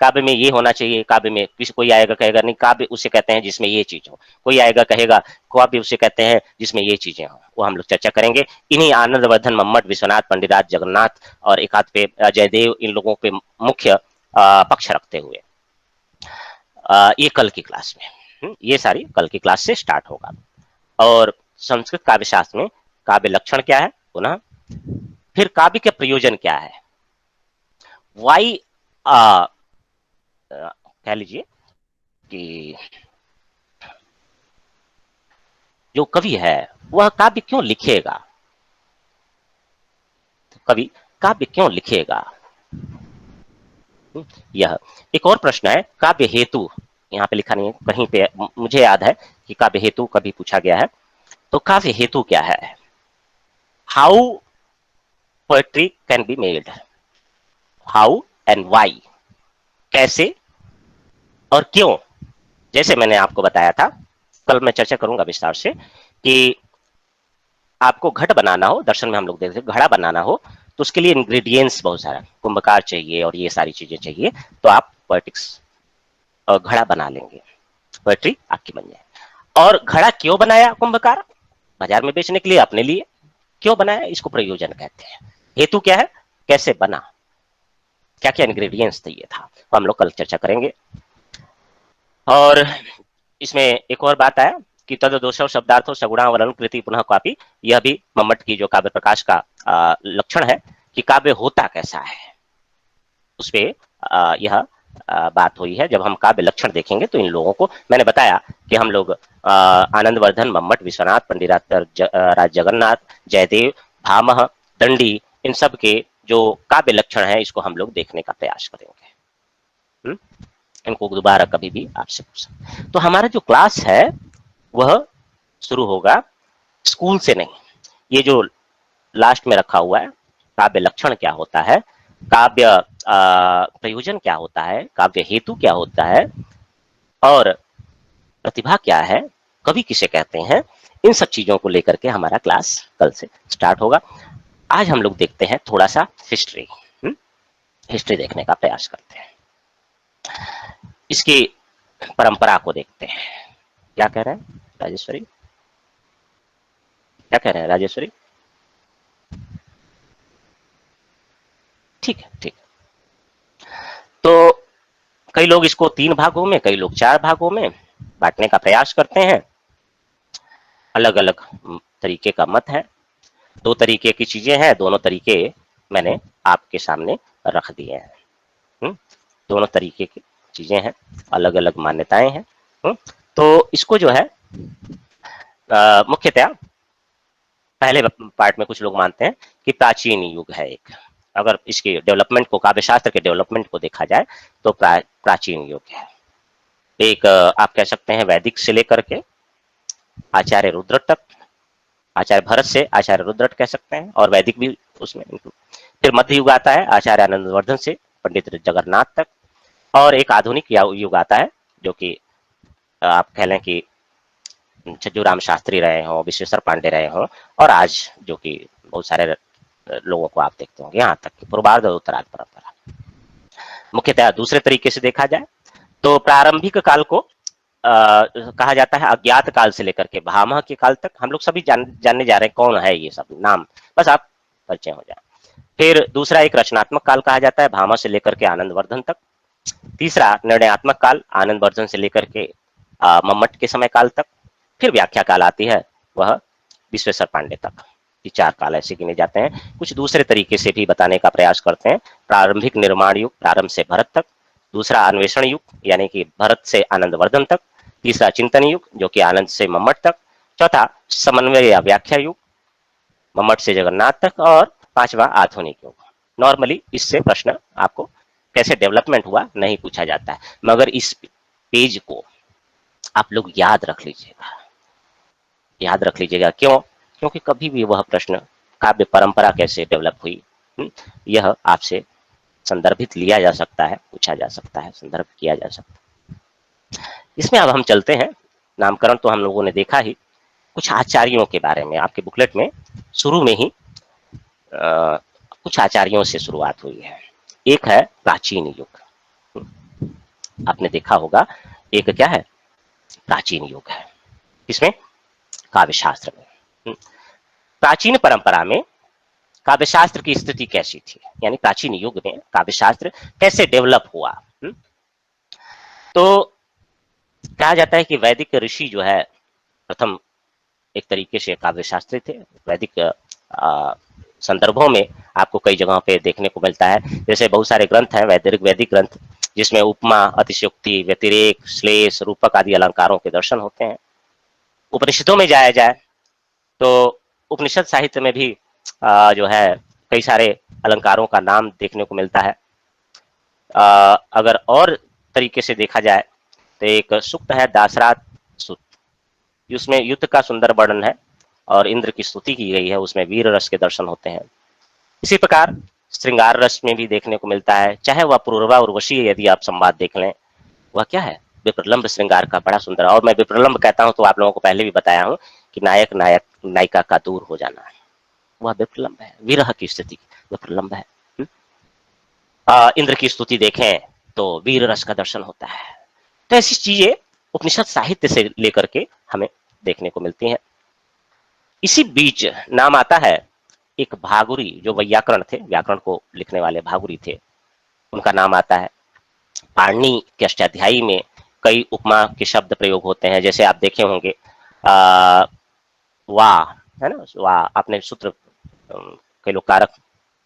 काव्य में ये होना चाहिए, काव्य में किसी कोई आएगा कहेगा नहीं काव्य उसे कहते हैं जिसमें ये चीज हो, कोई आएगा कहेगा काव्य उसे कहते हैं जिसमें ये चीजें हो। वो हम लोग चर्चा करेंगे। इन्हीं आनंद वर्धन, मम्मट, विश्वनाथ, पंडितराज जगन्नाथ और एक आध पे जयदेव, इन लोगों पे मुख्य पक्ष रखते हुए ये कल की क्लास में, ये सारी कल की क्लास से स्टार्ट होगा। और संस्कृत काव्य शास्त्र में काव्य लक्षण क्या है पुनः, फिर काव्य के प्रयोजन क्या है, वाई कह लीजिए कि जो कवि है वह काव्य क्यों लिखेगा, कवि काव्य क्यों लिखेगा। यह एक और प्रश्न है, काव्य हेतु, यहाँ पे लिखा नहीं है कहीं पे, मुझे याद है कि काव्य हेतु कभी पूछा गया है। तो काव्य हेतु क्या है, how poetry can be made, how and why, कैसे और क्यों। जैसे मैंने आपको बताया था, कल मैं चर्चा करूंगा विस्तार से, कि आपको घट बनाना हो, दर्शन में हम लोग देखते हैं घड़ा बनाना हो तो उसके लिए इंग्रेडिएंट्स बहुत सारा, कुंभकार चाहिए और ये सारी चीजें चाहिए, तो आप पोएटिक्स घड़ा बना लेंगे, पोएट्री आपकी बन जाए। और घड़ा क्यों बनाया कुंभकार, बाजार में बेचने के लिए, अपने लिए क्यों बनाया, इसको प्रयोजन कहते हैं। हेतु क्या है, कैसे बना, क्या क्या इंग्रेडिएंट्स चाहिए था, तो हम लोग कल चर्चा करेंगे। और इसमें एक और बात आया कि तद दोषो शब्दार्थो सगुणा वलन कृति पुनः कापी, यह भी मम्मट की जो काव्य प्रकाश का लक्षण है कि काव्य होता कैसा है, उस पे यह बात हुई है। जब हम काव्य लक्षण देखेंगे तो इन लोगों को मैंने बताया कि हम लोग आनंद वर्धन, मम्मट, विश्वनाथ, पंडित राज जगन्नाथ, जयदेव, भामह, दंडी, इन सब के जो काव्य लक्षण है इसको हम लोग देखने का प्रयास करेंगे। इनको दोबारा कभी भी आपसे पूछ सकते। तो हमारा जो क्लास है वह शुरू होगा स्कूल से नहीं, ये जो लास्ट में रखा हुआ है, काव्य लक्षण क्या होता है, काव्य प्रयोजन क्या होता है, काव्य हेतु क्या होता है और प्रतिभा क्या है, कवि किसे कहते हैं, इन सब चीजों को लेकर के हमारा क्लास कल से स्टार्ट होगा। आज हम लोग देखते हैं थोड़ा सा हिस्ट्री, हिस्ट्री देखने का प्रयास करते हैं, इसकी परंपरा को देखते हैं। क्या कह रहे हैं राजेश्वरी, क्या कह रहे हैं राजेश्वरी? ठीक है, ठीक। तो कई लोग इसको 3 भागों में, कई लोग 4 भागों में बांटने का प्रयास करते हैं, अलग अलग तरीके का मत है। 2 तरीके की चीजें हैं, दोनों तरीके मैंने आपके सामने रख दिए हैं। दोनों तरीके की चीजें हैं, अलग अलग मान्यताएं हैं। तो इसको जो है मुख्यतया पहले पार्ट में कुछ लोग मानते हैं कि प्राचीन युग है एक, अगर इसके डेवलपमेंट को, काव्य शास्त्र के डेवलपमेंट को देखा जाए तो प्राचीन युग है एक, आप कह सकते हैं वैदिक से लेकर के आचार्य रुद्र तक, आचार्य भरत से आचार्य रुद्रट कह सकते हैं, और वैदिक भी उसमें include। फिर मध्य युग आता है आचार्य आनंदवर्धन से पंडित जगन्नाथ तक, और एक आधुनिक युग आता है जो कि आप कह लें कि छज्जूराम शास्त्री रहे हों, विश्वेश्वर पांडे रहे हों, और आज जो कि बहुत सारे लोगों को आप देखते होंगे, यहाँ तक कि पूर्वार्ध और उत्तरार्ध परंपरा। मुख्यतः दूसरे तरीके से देखा जाए तो प्रारंभिक काल को कहा जाता है अज्ञात काल से लेकर के भामह के काल तक। हम लोग सभी जानने जा रहे हैं कौन है ये सब नाम, बस आप परिचय हो जाए। फिर दूसरा एक रचनात्मक काल कहा जाता है भामह से लेकर के आनंदवर्धन तक। तीसरा निर्णयात्मक काल आनंदवर्धन से लेकर के मम्मट के समय काल तक। फिर व्याख्या काल आती है, वह विश्वेश्वर पांडे तक। ये 4 काल ऐसे गिने जाते हैं। कुछ दूसरे तरीके से भी बताने का प्रयास करते हैं। प्रारंभिक निर्माण युग, प्रारंभ से भरत तक। दूसरा अन्वेषण युग, यानी कि भरत से आनंदवर्धन तक। तीसरा चिंतन युग, जो कि आनंद से मम्मट तक। चौथा समन्वय या व्याख्या युग, मम्मट से जगन्नाथ तक। और पांचवा आधुनिक युग। नॉर्मली इससे प्रश्न आपको कैसे डेवलपमेंट हुआ नहीं पूछा जाता है, मगर इस पेज को आप लोग याद रख लीजिएगा, याद रख लीजिएगा। क्यों? क्योंकि कभी भी वह प्रश्न काव्य परंपरा कैसे डेवलप हुई, यह आपसे संदर्भित लिया जा सकता है, पूछा जा सकता है, संदर्भ किया जा सकता है। इसमें अब हम चलते हैं, नामकरण तो हम लोगों ने देखा ही। कुछ आचार्यों के बारे में आपके बुकलेट में शुरू में ही कुछ आचार्यों से शुरुआत हुई है। एक है प्राचीन युग, आपने देखा होगा। एक क्या है? प्राचीन युग है। इसमें काव्य शास्त्र में, प्राचीन परंपरा में काव्य शास्त्र की स्थिति कैसी थी, यानी प्राचीन युग में काव्य शास्त्र कैसे डेवलप हुआ। तो कहा जाता है कि वैदिक ऋषि जो है प्रथम एक तरीके से काव्य शास्त्री थे। वैदिक संदर्भों में आपको कई जगहों पे देखने को मिलता है, जैसे बहुत सारे ग्रंथ हैं वैदिक ग्रंथ, जिसमें उपमा, अतिशयोक्ति, व्यतिरेक, श्लेष, रूपक आदि अलंकारों के दर्शन होते हैं। उपनिषदों में जाया जाए तो उपनिषद साहित्य में भी जो है कई सारे अलंकारों का नाम देखने को मिलता है। अगर और तरीके से देखा जाए तो एक सूक्त है दासरात सूक्त, उसमें युद्ध का सुंदर वर्णन है और इंद्र की स्तुति की गई है, उसमें वीर रस के दर्शन होते हैं। इसी प्रकार श्रृंगार रस में भी देखने को मिलता है, चाहे वह पूर्वा उर्वशी, यदि आप संवाद देख लें, वह क्या है? विप्रलंब श्रृंगार का बड़ा सुंदर। और मैं विप्रलंब कहता हूं तो आप लोगों को पहले भी बताया हूं कि नायिका का दूर हो जाना है, वह विप्रलंब है, विरह की स्थिति विप्रलंब है। इंद्र की स्तुति देखें तो वीर रस का दर्शन होता है। तो ऐसी चीजें उपनिषद साहित्य से लेकर के हमें देखने को मिलती हैं। इसी बीच नाम आता है एक भागुरी, जो वैयाकरण थे, व्याकरण को लिखने वाले भागुरी थे, उनका नाम आता है। पाणिनि के अष्टाध्यायी में कई उपमा के शब्द प्रयोग होते हैं, जैसे आप देखे होंगे वाह, है ना, वाह। आपने सूत्र कई लोग कारक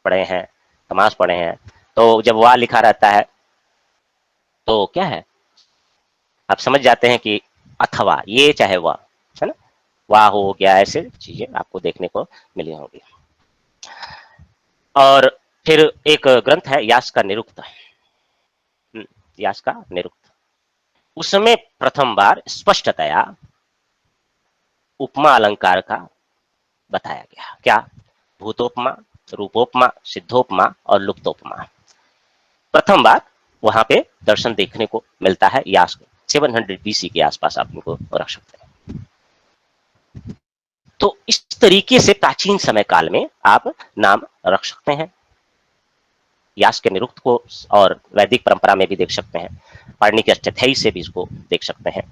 पढ़े हैं, समास पढ़े हैं, तो जब वाह लिखा रहता है तो क्या है, आप समझ जाते हैं कि अथवा ये चाहे वह, है ना, वाह हो गया, ऐसे चीजें आपको देखने को मिली होंगी। और फिर एक ग्रंथ है यास का निरुक्त, यास का निरुक्त, उसमें प्रथम बार स्पष्टतया उपमा अलंकार का बताया गया। क्या? भूतोपमा, रूपोपमा, सिद्धोपमा और लुप्तोपमा। प्रथम बार वहां पे दर्शन देखने को मिलता है यास को। 700 BC के आसपास आप इनको रख सकते हैं। तो इस तरीके से प्राचीन समय काल में आप नाम रख सकते हैं। यास के निरुक्त को और वैदिक परंपरा में भी देख सकते हैं, पाणिनि के अष्टाध्यायी से भी इसको देख सकते हैं,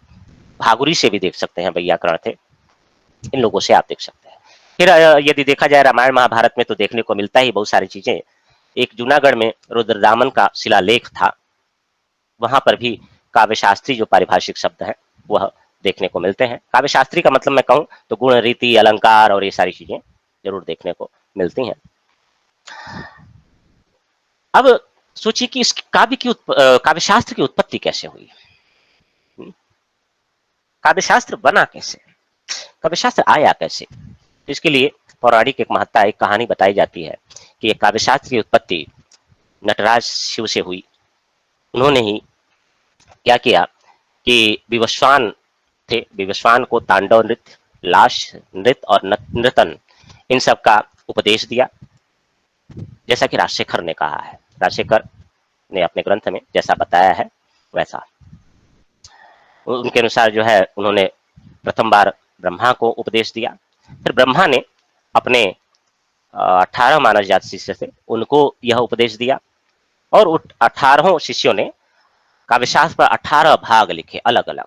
भागुरी से भी देख सकते हैं, वैयाकरण थे, इन लोगों से आप देख सकते हैं। फिर यदि देखा जाए रामायण महाभारत में तो देखने को मिलता ही बहुत सारी चीजें। एक जूनागढ़ में रुद्रदामन का शिलालेख था, वहां पर भी काव्य शास्त्री जो पारिभाषिक शब्द है वह देखने को मिलते हैं। काव्य शास्त्री का मतलब मैं कहूं तो गुण, रीति, अलंकार और ये सारी चीजें जरूर देखने को मिलती हैं। अब सोचिए कि इस काव्य शास्त्र की उत्पत्ति कैसे हुई, काव्य शास्त्र बना कैसे, काव्य शास्त्र आया कैसे। इसके लिए पौराणिक एक महत्ता, एक कहानी बताई जाती है कि एक काव्य शास्त्र की उत्पत्ति नटराज शिव से हुई। उन्होंने ही क्या किया कि विवस्वान थे, विवस्वान को तांडव नृत्य लाश, नृत्य और नर्तन, इन सब का उपदेश दिया, जैसा कि राजशेखर ने कहा है। राजशेखर ने अपने ग्रंथ में जैसा बताया है वैसा। उनके अनुसार जो है उन्होंने प्रथम बार ब्रह्मा को उपदेश दिया, फिर ब्रह्मा ने अपने 18 मानव जात शिष्य थे उनको यह उपदेश दिया, और 18 शिष्यों ने काव्यशास्त्र पर 18 भाग लिखे अलग अलग,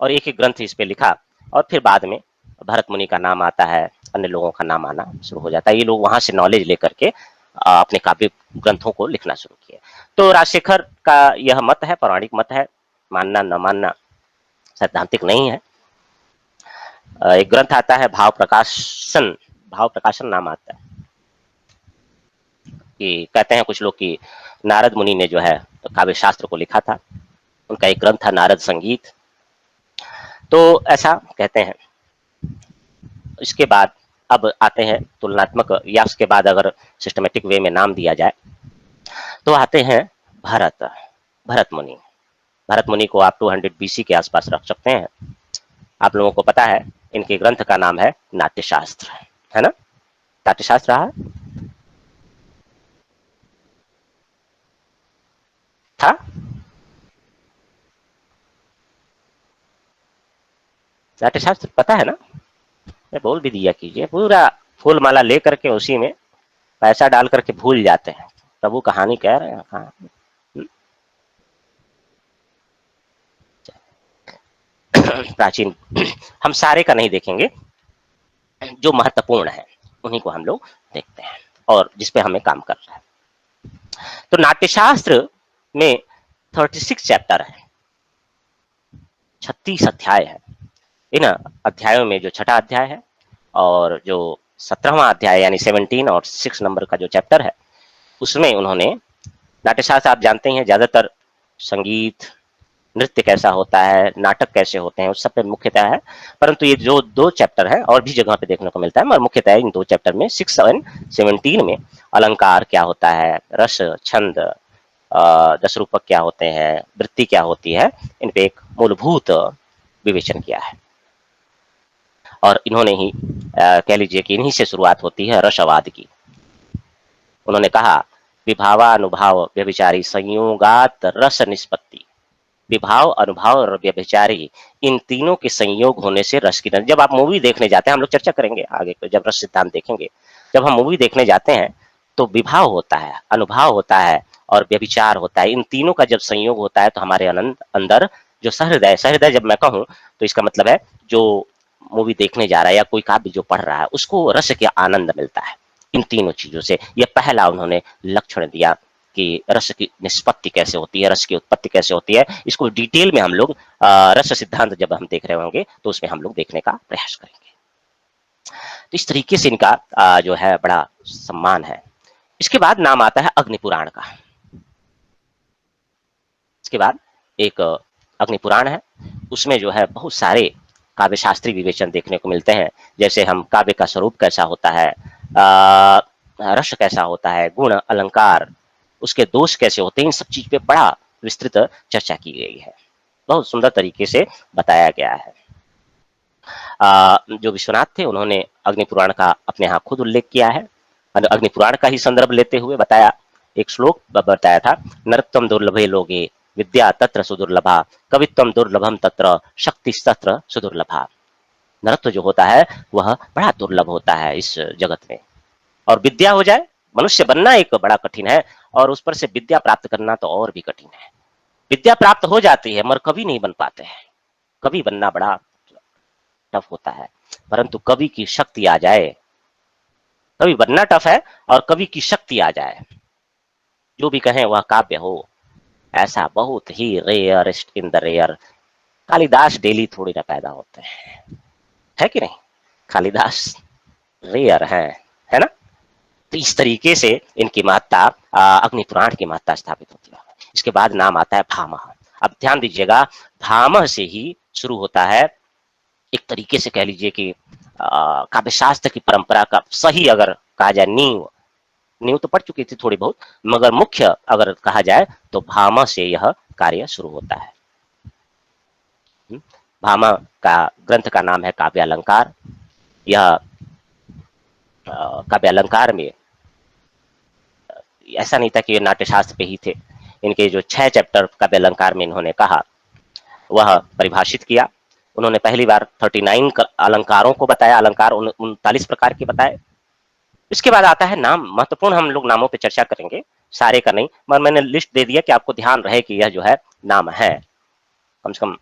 और एक एक ग्रंथ इस पे लिखा, और फिर बाद में भरत मुनि का नाम आता है, अन्य लोगों का नाम आना शुरू हो जाता है। ये लोग वहां से नॉलेज लेकर के अपने काव्य ग्रंथों को लिखना शुरू किए। तो राजशेखर का यह मत है, पौराणिक मत है, मानना न मानना सैद्धांतिक नहीं है। एक ग्रंथ आता है भाव प्रकाशन नाम आता है, कि कहते हैं कुछ लोग कि नारद मुनि ने जो है काव्य शास्त्र को लिखा था, उनका एक ग्रंथ था नारद संगीत, तो ऐसा कहते हैं। इसके बाद अब आते हैं तुलनात्मक, या उसके बाद अगर सिस्टमेटिक वे में नाम दिया जाए तो आते हैं भरत मुनि। भरत मुनि को आप 200 BC के आसपास रख सकते हैं। आप लोगों को पता है इनके ग्रंथ का नाम है नाट्यशास्त्र, है ना? नाट्यशास्त्र रहा था। नाट्यशास्त्र पता है ना? मैं बोल भी दिया कीजिए, पूरा फूल माला ले करके उसी में पैसा डाल करके भूल जाते हैं। प्रभु कहानी कह रहे हैं कहाँ। प्राचीन हम सारे का नहीं देखेंगे, जो महत्वपूर्ण है उन्हीं को हम लोग देखते हैं और जिसपे हमें काम कर रहा है। तो नाट्यशास्त्र में 36 चैप्टर है, 36 अध्याय है। इन अध्यायों में जो छठा अध्याय है और जो 17वां अध्याय यानी 17 और 6 नंबर का जो चैप्टर है, उसमें उन्होंने नाट्यशास्त्र, आप जानते हैं ज्यादातर संगीत, नृत्य कैसा होता है, नाटक कैसे होते हैं, उस सब पे मुख्यतः है। परंतु ये जो 2 चैप्टर है और भी जगह पे देखने को मिलता है, मगर मुख्यतः इन 2 चैप्टर में 6 और 17 में अलंकार क्या होता है, रस, छंद, 10 रूपक क्या होते हैं, वृत्ति क्या होती है, इन पे एक मूलभूत विवेचन किया है। और इन्होंने ही कह लीजिए कि इन्हीं से शुरुआत होती है रसवाद की। उन्होंने कहा विभावानुभाव व्यभिचारी संयोगात रस निष्पत्ति। विभाव, अनुभाव और व्यभिचारी, इन तीनों के संयोग होने से रस की। जब आप मूवी देखने जाते हैं, हम लोग चर्चा करेंगे आगे जब रस सिद्धांत देखेंगे, जब हम मूवी देखने जाते हैं तो विभाव होता है, अनुभाव होता है और व्यभिचार होता है। इन तीनों का जब संयोग होता है तो हमारे अंदर जो सहृदय जब मैं कहूँ तो इसका मतलब है जो मूवी देखने जा रहा है या कोई काव्य जो पढ़ रहा है उसको रस के आनंद मिलता है इन तीनों चीजों से। यह पहला उन्होंने लक्षण दिया कि रस की निष्पत्ति कैसे होती है, रस की उत्पत्ति कैसे होती है। इसको डिटेल में हम लोग रस सिद्धांत जब हम देख रहे होंगे तो उसमें हम लोग देखने का प्रयास करेंगे। तो इस तरीके से इनका जो है बड़ा सम्मान है। इसके बाद नाम आता है अग्नि पुराण का। इसके बाद एक अग्नि पुराण है, उसमें जो है बहुत सारे काव्य शास्त्री विवेचन देखने को मिलते हैं, जैसे हम काव्य का स्वरूप कैसा होता है, रस कैसा होता है, गुण, अलंकार, उसके दोष कैसे होते हैं, इन सब चीज पे बड़ा विस्तृत चर्चा की गई है, बहुत सुंदर तरीके से बताया गया है। जो विश्वनाथ थे उन्होंने अग्नि पुराण का अपने यहाँ खुद उल्लेख किया है। अग्नि पुराण का ही संदर्भ लेते हुए बताया, एक श्लोक बताया था, नरत्वम दुर्लभे लोगे विद्या तत्र सुदुर्लभा कवित्वम दुर्लभम तत्र शक्ति तत्र सुदुर्लभा। नरत्व जो होता है वह बड़ा दुर्लभ होता है इस जगत में, और विद्या हो जाए, मनुष्य बनना एक बड़ा कठिन है और उस पर से विद्या प्राप्त करना तो और भी कठिन है। विद्या प्राप्त हो जाती है मगर कभी नहीं बन पाते हैं, कभी बनना बड़ा टफ होता है। परंतु कवि की शक्ति आ जाए, कभी बनना टफ है और कवि की शक्ति आ जाए, जो भी कहें वह काव्य हो, ऐसा बहुत ही rarest in the rare. Kalidas daily थोड़ी ना पैदा होते हैं, है कि नहीं? कालिदास रेयर है ना? तो इस तरीके से इनकी महत्ता, अग्नि पुराण की महत्ता स्थापित होती है। इसके बाद नाम आता है भामह। अब ध्यान दीजिएगा, भामह से ही शुरू होता है एक तरीके से कह लीजिए कि काव्य शास्त्र की परंपरा का सही अगर कहा जाए नींव तो पढ़ चुकी थी थोड़ी बहुत, मगर मुख्य अगर कहा जाए तो भामह से यह कार्य शुरू होता है। भामा का ग्रंथ का नाम है काव्य अलंकार। यह काव्य अलंकार में ऐसा नहीं था कि ये नाट्यशास्त्र पे ही थे। इनके जो 6 चैप्टर काव्य अलंकार में इन्होंने कहा वह परिभाषित किया। उन्होंने पहली बार 39 अलंकारों को बताया, अलंकार 39 प्रकार के बताए। इसके बाद आता है नाम। महत्वपूर्ण हम लोग नामों पे चर्चा करेंगे, सारे का नहीं, मगर मैंने लिस्ट दे दिया कि आपको ध्यान रहे कि यह जो है नाम है। कम से कम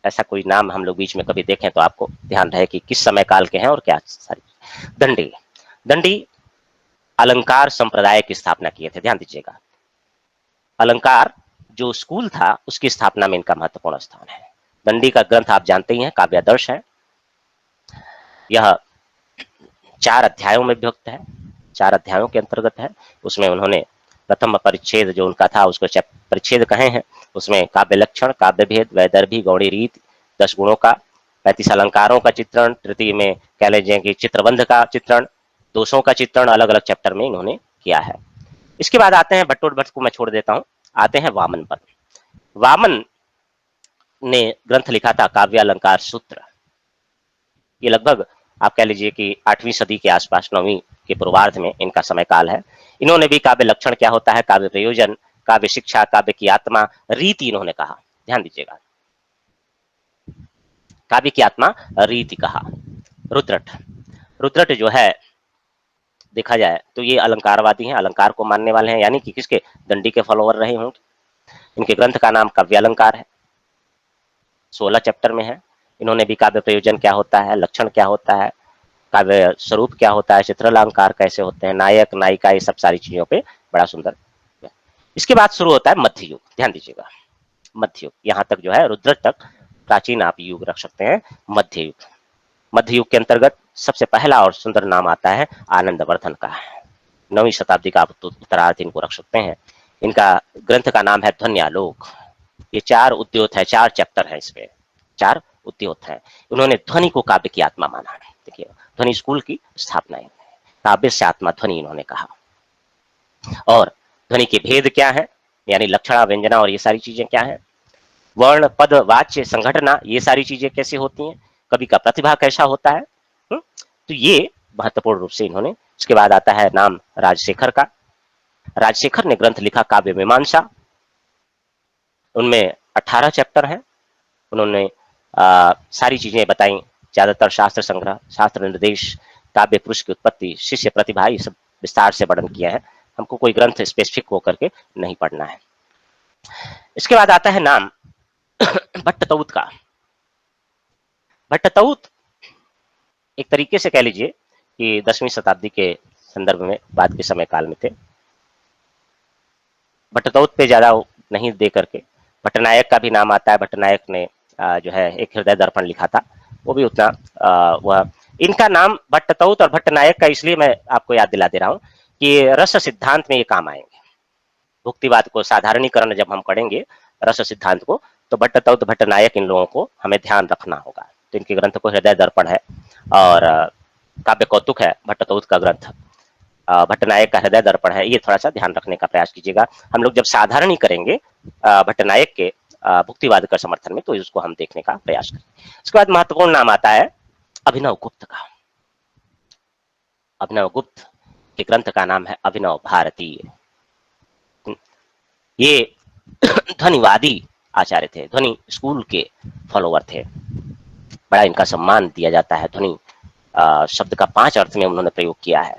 ऐसा कोई नाम हम लोग बीच में कभी देखें तो आपको ध्यान रहे कि किस समय काल के हैं और क्या सारी। दंडी, दंडी अलंकार संप्रदाय की स्थापना किए थे। ध्यान दीजिएगा, अलंकार जो स्कूल था उसकी स्थापना में इनका महत्वपूर्ण स्थान है। दंडी का ग्रंथ आप जानते ही हैं, काव्यादर्श है। यह 4 अध्यायों में विभक्त है, 4 अध्यायों के अंतर्गत है। उसमें उन्होंने प्रथम परिच्छेद जो उनका था उसको परिच्छेद कहे हैं। उसमें काव्य लक्षण, काव्य भेद, वैदर्भी, गौड़ी रीत, 10 गुणों का, 35 अलंकारों का चित्रण, तृतीय में कह लीजिए कि चित्रबंध का चित्रण, दोषों का चित्रण अलग अलग चैप्टर में इन्होंने किया है। इसके बाद आते हैं भट्टोद्भट को मैं छोड़ देता हूँ, आते हैं वामन पर। वामन ने ग्रंथ लिखा था काव्य अलंकार सूत्र। ये लगभग आप कह लीजिए कि 8वीं सदी के आसपास, 9वीं के पूर्वार्ध में इनका समय काल है। इन्होंने भी काव्य लक्षण क्या होता है, काव्य प्रयोजन, काव्य शिक्षा, काव्य की आत्मा, रीति इन्होंने कहा। ध्यान दीजिएगा, काव्य की आत्मा, रीति कहा। रुद्रट, रुद्रट जो है देखा जाए तो ये अलंकारवादी हैं, अलंकार को मानने वाले हैं, यानी कि किसके, दंडी के फॉलोअर रहे होंगे। इनके ग्रंथ का नाम काव्य अलंकार है, 16 चैप्टर में है। इन्होंने भी काव्य प्रयोजन क्या होता है, लक्षण क्या होता है, काव्य स्वरूप क्या होता है, चित्रालंकार कैसे होते हैं, नायक नायिका, ये सब सारी चीजों पे बड़ा सुंदर। इसके बाद शुरू होता है मध्य युग। ध्यान दीजिएगा, मध्य युग, यहाँ तक जो है रुद्रट तक प्राचीन आप युग रख सकते हैं, मध्य युग। मध्य युग के अंतर्गत सबसे पहला और सुंदर नाम आता है आनंदवर्धन का। 9वीं शताब्दी का आप उत्तरार्ध इनको रख सकते हैं। इनका ग्रंथ का नाम है ध्वन्यालोक। ये 4 उद्योत है, 4 चैप्टर है इसमें, 4 उद्योत है। उन्होंने ध्वनि को काव्य की आत्मा माना। देखिए, ध्वनि स्कूल की स्थापना है, काव्य से आत्मा ध्वनि इन्होंने कहा। और ध्वनि के भेद क्या है, यानी लक्षणा, व्यंजना और ये सारी चीजें क्या है, वर्ण, पद, वाच्य, संघटना, ये सारी चीजें कैसे होती हैं, कवि का प्रतिभा कैसा होता है। तो ये महत्वपूर्ण रूप से इन्होंने। इसके बाद आता है नाम राजशेखर का। राजशेखर ने ग्रंथ लिखा काव्य मीमांसा। उनमें 18 चैप्टर हैं। उन्होंने सारी चीजें बताई, ज्यादातर शास्त्र संग्रह, शास्त्र निर्देश, काव्य पुरुष की उत्पत्ति, शिष्य प्रतिभा, ये सब विस्तार से वर्णन किया है। हमको कोई ग्रंथ स्पेसिफिक होकर के नहीं पढ़ना है। इसके बाद आता है नाम भट्टतौत का। भट्टतौत एक तरीके से कह लीजिए कि 10वीं शताब्दी के संदर्भ में बाद के समय काल में थे। भट्टतौत पे ज्यादा नहीं दे करके भट्टनायक का भी नाम आता है। भट्टनायक ने जो है एक हृदय दर्पण लिखा था, वो भी उतना वह। इनका नाम भट्टतौत और भट्टनायक का इसलिए मैं आपको याद दिला दे रहा हूँ कि रस सिद्धांत में ये काम आएंगे। भुक्तिवाद को साधारणीकरण जब हम पढ़ेंगे रस सिद्धांत को, तो भट्टतौत, भट्टनायक, इन लोगों को हमें ध्यान रखना होगा। तो इनके ग्रंथ को हृदय दर्पण है और काव्य कौतुक है भट्टतौत का ग्रंथ, भट्टनायक का हृदय दर्पण है। ये थोड़ा सा ध्यान रखने का प्रयास कीजिएगा। हम लोग जब साधारणी करेंगे भट्टनायक के भुक्तिवाद का समर्थन में, तो इसको हम देखने का प्रयास करें। इसके बाद महत्वपूर्ण नाम आता है अभिनव गुप्त का। अभिनव गुप्त के ग्रंथ का नाम है अभिनव भारतीय। ये ध्वनिवादी आचार्य थे, ध्वनि स्कूल के फॉलोअर थे। बड़ा इनका सम्मान दिया जाता है। ध्वनि शब्द का 5 अर्थ में उन्होंने प्रयोग किया है,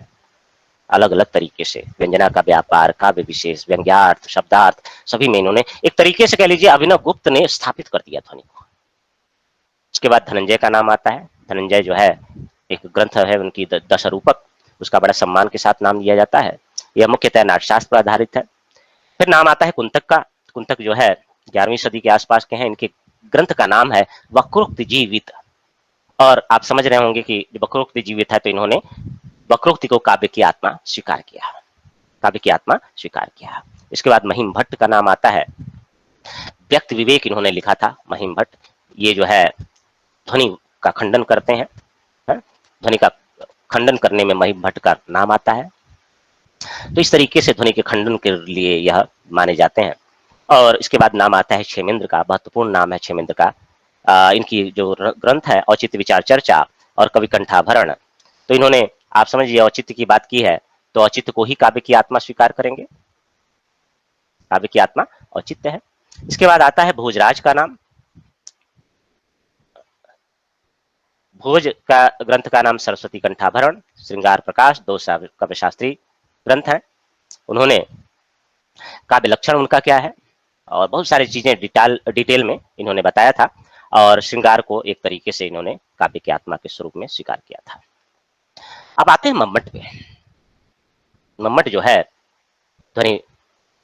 अलग अलग तरीके से। व्यंजना का व्यापार, काव्य विशेष, व्यंग्यार्थ, शब्दार्थ, सभी में इन्होंने एक तरीके से कह लीजिए अभिनव गुप्त ने स्थापित कर दिया ध्वनि को। इसके बाद धनंजय का नाम आता है। धनंजय जो है एक ग्रंथ है उनकी दशरूपक, उसका बड़ा सम्मान के साथ नाम लिया जाता है। यह मुख्यतः नाट्यशास्त्र पर आधारित है। फिर नाम आता है कुंतक का। कुंतक जो है 11वीं सदी के आसपास के हैं। इनके ग्रंथ का नाम है वक्रोक्त जीवित। और आप समझ रहे होंगे कि वक्रोक्त जीवित है तो इन्होंने वक्रोक्ति को काव्य की आत्मा स्वीकार किया, काव्य की आत्मा स्वीकार किया। इसके बाद महिम भट्ट का नाम आता है। व्यक्त विवेक इन्होंने लिखा था महिम भट्ट। ये जो है ध्वनि का खंडन करते हैं, ध्वनि का खंडन करने में महिम भट्ट का नाम आता है। तो इस तरीके से ध्वनि के खंडन के लिए यह माने जाते हैं। और इसके बाद नाम आता है क्षेमेंद्र का। महत्वपूर्ण नाम है क्षेमेंद्र का। इनकी जो ग्रंथ है औचित्य विचार चर्चा और कवि कंठाभरण, तो इन्होंने आप समझिए औचित्य की बात की है, तो औचित्य को ही काव्य की आत्मा स्वीकार करेंगे, काव्य की आत्मा औचित्य है। इसके बाद आता है भोजराज का नाम। भोज का ग्रंथ का नाम सरस्वती कंठाभरण, श्रृंगार प्रकाश, दो काव्य शास्त्री ग्रंथ हैं। उन्होंने काव्य लक्षण उनका क्या है और बहुत सारी चीजें डिटेल में इन्होंने बताया था, और श्रृंगार को एक तरीके से इन्होंने काव्य की आत्मा के स्वरूप में स्वीकार किया था। अब आते हैं मम्मट पे। मम्मट जो है ध्वनि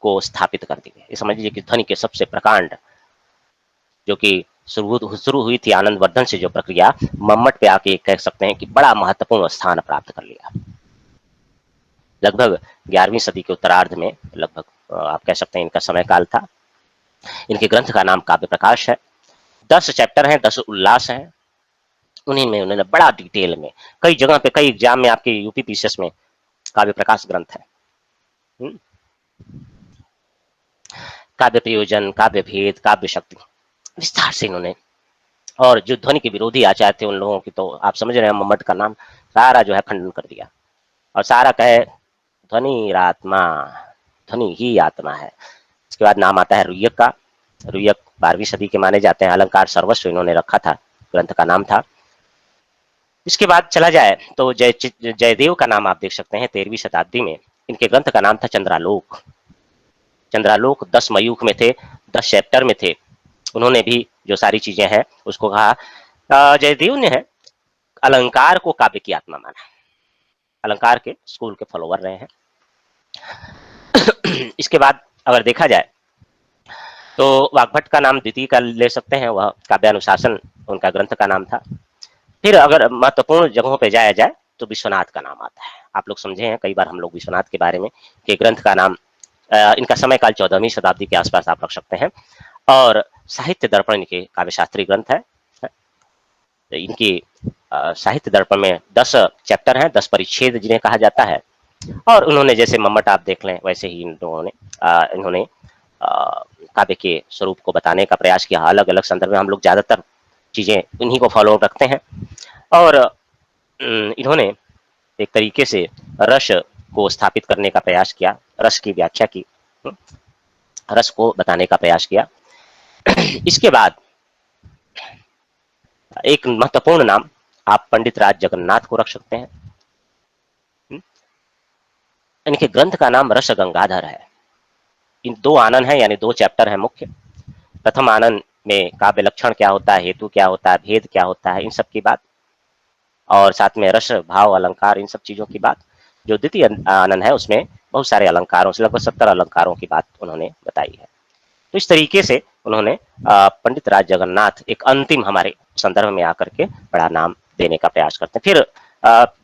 को स्थापित कर दी है। ये समझ लीजिए कि ध्वनि के सबसे प्रकांड जो कि शुरू हुई थी आनंद वर्धन से, जो प्रक्रिया मम्मट पे आके कह सकते हैं कि बड़ा महत्वपूर्ण स्थान प्राप्त कर लिया। लगभग 11वीं सदी के उत्तरार्ध में लगभग आप कह सकते हैं इनका समय काल था। इनके ग्रंथ का नाम काव्य प्रकाश है। 10 चैप्टर हैं, 10 उल्लास हैं। उन्हीं में उन्होंने बड़ा डिटेल में कई जगह पे, कई एग्जाम में आपके यूपी पीसीएस में काव्य प्रकाश ग्रंथ है। काव्य प्रयोजन, काव्य भेद, काव्य शक्ति विस्तार से इन्होंने, और जो ध्वनि के विरोधी आचार्य थे उन लोगों की तो आप समझ रहे हैं, मम्मट का नाम सारा जो है खंडन कर दिया, और सारा कहे ध्वनि आत्मा, ध्वनि ही आत्मा है। इसके बाद नाम आता है रुय्यक का। रुय्यक 12वीं सदी के माने जाते हैं। अलंकार सर्वस्व इन्होंने रखा था, ग्रंथ का नाम था। इसके बाद चला जाए तो जयदेव का नाम आप देख सकते हैं 13वीं शताब्दी में। इनके ग्रंथ का नाम था चंद्रालोक। चंद्रालोक 10 मयूख में थे, 10 चैप्टर में थे। उन्होंने भी जो सारी चीजें हैं उसको कहा। जयदेव ने है अलंकार को काव्य की आत्मा माना। अलंकार के स्कूल के फॉलोवर रहे हैं। इसके बाद अगर देखा जाए तो वाग्भट का नाम द्वितीय का ले सकते हैं, वह काव्यानुशासन उनका ग्रंथ का नाम था। फिर अगर महत्वपूर्ण जगहों पे जाया जाए तो विश्वनाथ का नाम आता है। आप लोग समझे हैं कई बार हम लोग विश्वनाथ के बारे में कि ग्रंथ का नाम, इनका समय काल 14वीं शताब्दी के आसपास आप रख सकते हैं, और साहित्य दर्पण इनके काव्यशास्त्री ग्रंथ है। इनकी साहित्य दर्पण में 10 चैप्टर हैं, 10 परिच्छेद जिन्हें कहा जाता है। और उन्होंने जैसे मम्मट आप देख लें वैसे ही इन लोगों ने इन्होंने काव्य के स्वरूप को बताने का प्रयास किया। अलग अलग संदर्भ में हम लोग ज्यादातर चीजें इन्हीं को फॉलो रखते हैं, और इन्होंने एक तरीके से रस को स्थापित करने का प्रयास किया, रस की व्याख्या की, रस को बताने का प्रयास किया। इसके बाद एक महत्वपूर्ण नाम आप पंडित राज जगन्नाथ को रख सकते हैं। इनके ग्रंथ का नाम रस गंगाधर है। इन 2 आनंद है, यानी 2 चैप्टर है मुख्य। प्रथम आनंद में काव्य लक्षण क्या होता है, हेतु क्या होता है, भेद क्या होता है, इन सब की बात, और साथ में रस, भाव, अलंकार, इन सब चीजों की बात। जो द्वितीय आनंद है उसमें बहुत सारे अलंकारों से, लगभग 70 अलंकारों की बात उन्होंने बताई है। तो इस तरीके से उन्होंने पंडित राज जगन्नाथ एक अंतिम हमारे संदर्भ में आकर के बड़ा नाम देने का प्रयास करते हैं। फिर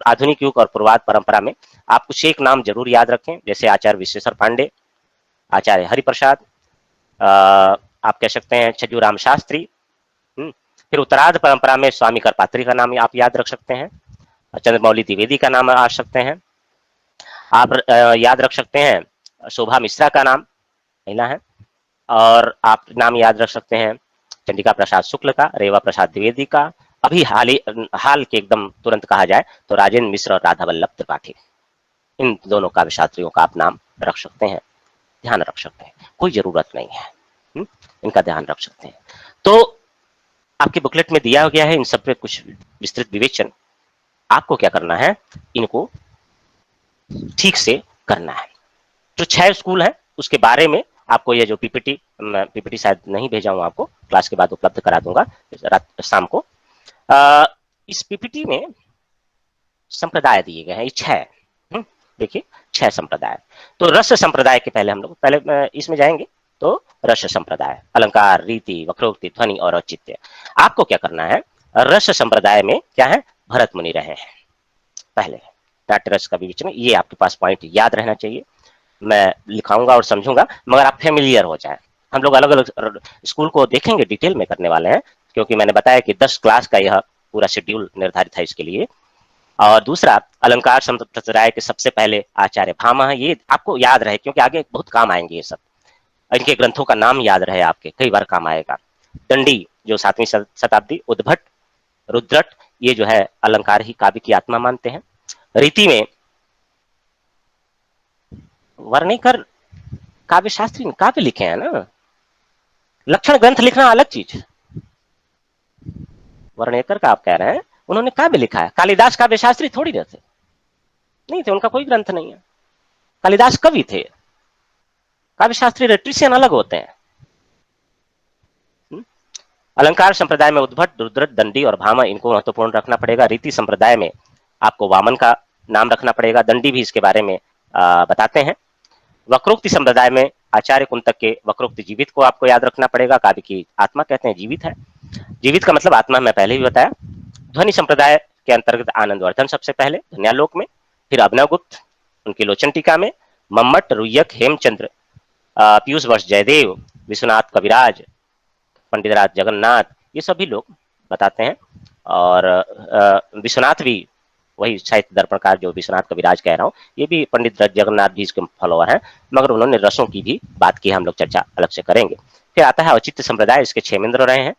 आधुनिक युग और पूर्वाध परंपरा में आप कुछ एक नाम जरूर याद रखें, जैसे आचार्य विश्वेश्वर पांडे, आचार्य हरिप्रसाद, आप कह सकते हैं छज्जूराम शास्त्री। फिर उत्तरार्ध परंपरा में स्वामी करपात्री का नाम आप याद रख सकते हैं, चंद्रमौली द्विवेदी का नाम आ सकते हैं, आप याद रख सकते हैं शोभा मिश्रा का नाम महिला है, और आप नाम याद रख सकते हैं चंडिका प्रसाद शुक्ल का, रेवा प्रसाद द्विवेदी का। अभी हाल के एकदम तुरंत कहा जाए तो राजेंद्र मिश्र और राधा वल्लभ त्रिपाठी, इन दोनों काव्य शास्त्रियों का आप नाम रख सकते हैं, ध्यान रख सकते हैं, कोई जरूरत नहीं है, इनका ध्यान रख सकते हैं। तो आपके बुकलेट में दिया गया है इन सब पे कुछ विस्तृत विवेचन। आपको क्या करना है, इनको ठीक से करना है। जो 6 स्कूल है उसके बारे में आपको ये जो पीपीटी शायद नहीं भेजा हूं, आपको क्लास के बाद उपलब्ध करा दूंगा रात शाम को। इस पीपीटी में संप्रदाय दिए गए हैं, ये 6, देखिए 6 संप्रदाय। तो रस संप्रदाय के पहले हम लोग पहले इसमें जाएंगे। तो रस संप्रदाय, अलंकार, रीति, वक्रोक्ति, ध्वनि और औचित्य। आपको क्या करना है, रस संप्रदाय में क्या है, भरत मुनि रहे हैं पहले, नाट्यरस का विवेचन, ये आपके पास पॉइंट याद रहना चाहिए। मैं लिखाऊंगा और समझूंगा, मगर आप फेमिलियर हो जाए। हम लोग अलग अलग स्कूल को देखेंगे, डिटेल में करने वाले हैं, क्योंकि मैंने बताया कि 10 क्लास का यह पूरा शेड्यूल निर्धारित है इसके लिए। और दूसरा, अलंकार संप्रदाय के सबसे पहले आचार्य भामा है, ये आपको याद रहे क्योंकि आगे बहुत काम आएंगे ये सब। इनके ग्रंथों का नाम याद रहे, आपके कई बार काम आएगा। दंडी जो 7वीं शताब्दी, उद्भट, रुद्रट, ये जो है अलंकार ही काव्य की आत्मा मानते हैं। रीति में वर्णेकर काव्य शास्त्री काव्य लिखे हैं ना, लक्षण ग्रंथ लिखना अलग चीज। वर्णेकर का आप कह रहे हैं, उन्होंने काव्य लिखा है। कालिदास काव्य शास्त्री थोड़ी ना थे, नहीं थे, उनका कोई ग्रंथ नहीं है। कालिदास कवि थे, काव्य शास्त्री रेट्रिशियन अलग होते हैं। अलंकार संप्रदाय में उद्भट, रुद्रट, दंडी और भामा, इनको महत्वपूर्ण रखना पड़ेगा। रीति संप्रदाय में आपको वामन का नाम रखना पड़ेगा, दंडी भी इसके बारे में बताते हैं। वक्रोक्ति संप्रदाय में आचार्य कुंतक के वक्रोक्ति जीवित को आपको याद रखना पड़ेगा। काव्य की आत्मा कहते हैं जीवित है, जीवित का मतलब आत्मा, मैं पहले भी बताया। ध्वनि संप्रदाय के अंतर्गत आनंदवर्धन सबसे पहले ध्वन्यालोक में, फिर अभिनवगुप्त उनकी लोचन टीका में, मम्मट, रुय्यक, हेमचंद्र, पीयूष वर्ष जयदेव, विश्वनाथ कविराज, पंडित राज जगन्नाथ, ये सभी लोग बताते हैं। और विश्वनाथ भी वही साहित्य दर्पणकार जो विश्वनाथ कविराज कह रहा हूँ, ये भी पंडित राज जगन्नाथ भी इसके फॉलोअर हैं, मगर उन्होंने रसों की भी बात की, हम लोग चर्चा अलग से करेंगे। फिर आता है औचित्य संप्रदाय, इसके क्षेमेंद्र रहे हैं।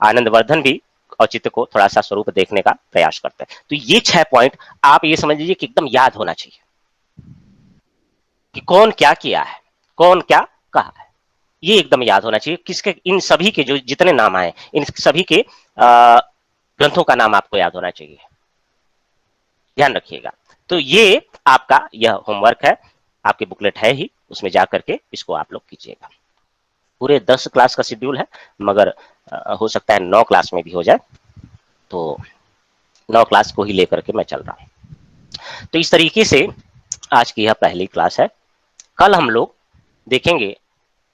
आनंदवर्धन भी औचित्य को थोड़ा सा स्वरूप देखने का प्रयास करते हैं। तो ये 6 पॉइंट आप ये समझ लीजिए कि एकदम याद होना चाहिए कि कौन क्या किया है, कौन क्या कहा है, ये एकदम याद होना चाहिए। किसके, इन सभी के जो जितने नाम आए, इन सभी के ग्रंथों का नाम आपको याद होना चाहिए, ध्यान रखिएगा। तो ये आपका यह होमवर्क है, आपकी बुकलेट है ही, उसमें जा करके इसको आप लोग कीजिएगा। पूरे 10 क्लास का शेड्यूल है, मगर हो सकता है 9 क्लास में भी हो जाए, तो 9 क्लास को ही लेकर के मैं चल रहा हूं। तो इस तरीके से आज की यह पहली क्लास है। कल हम लोग देखेंगे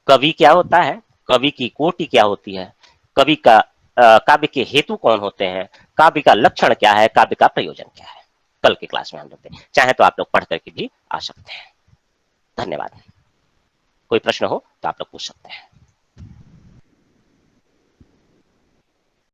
कवि क्या होता है, कवि की कोटि क्या होती है, कवि का काव्य के हेतु कौन होते हैं, काव्य का लक्षण क्या है, काव्य का प्रयोजन क्या है। कल की क्लास में हम लोग चाहे तो आप लोग पढ़ करके भी आ सकते हैं। धन्यवाद। कोई प्रश्न हो तो आप लोग पूछ सकते हैं।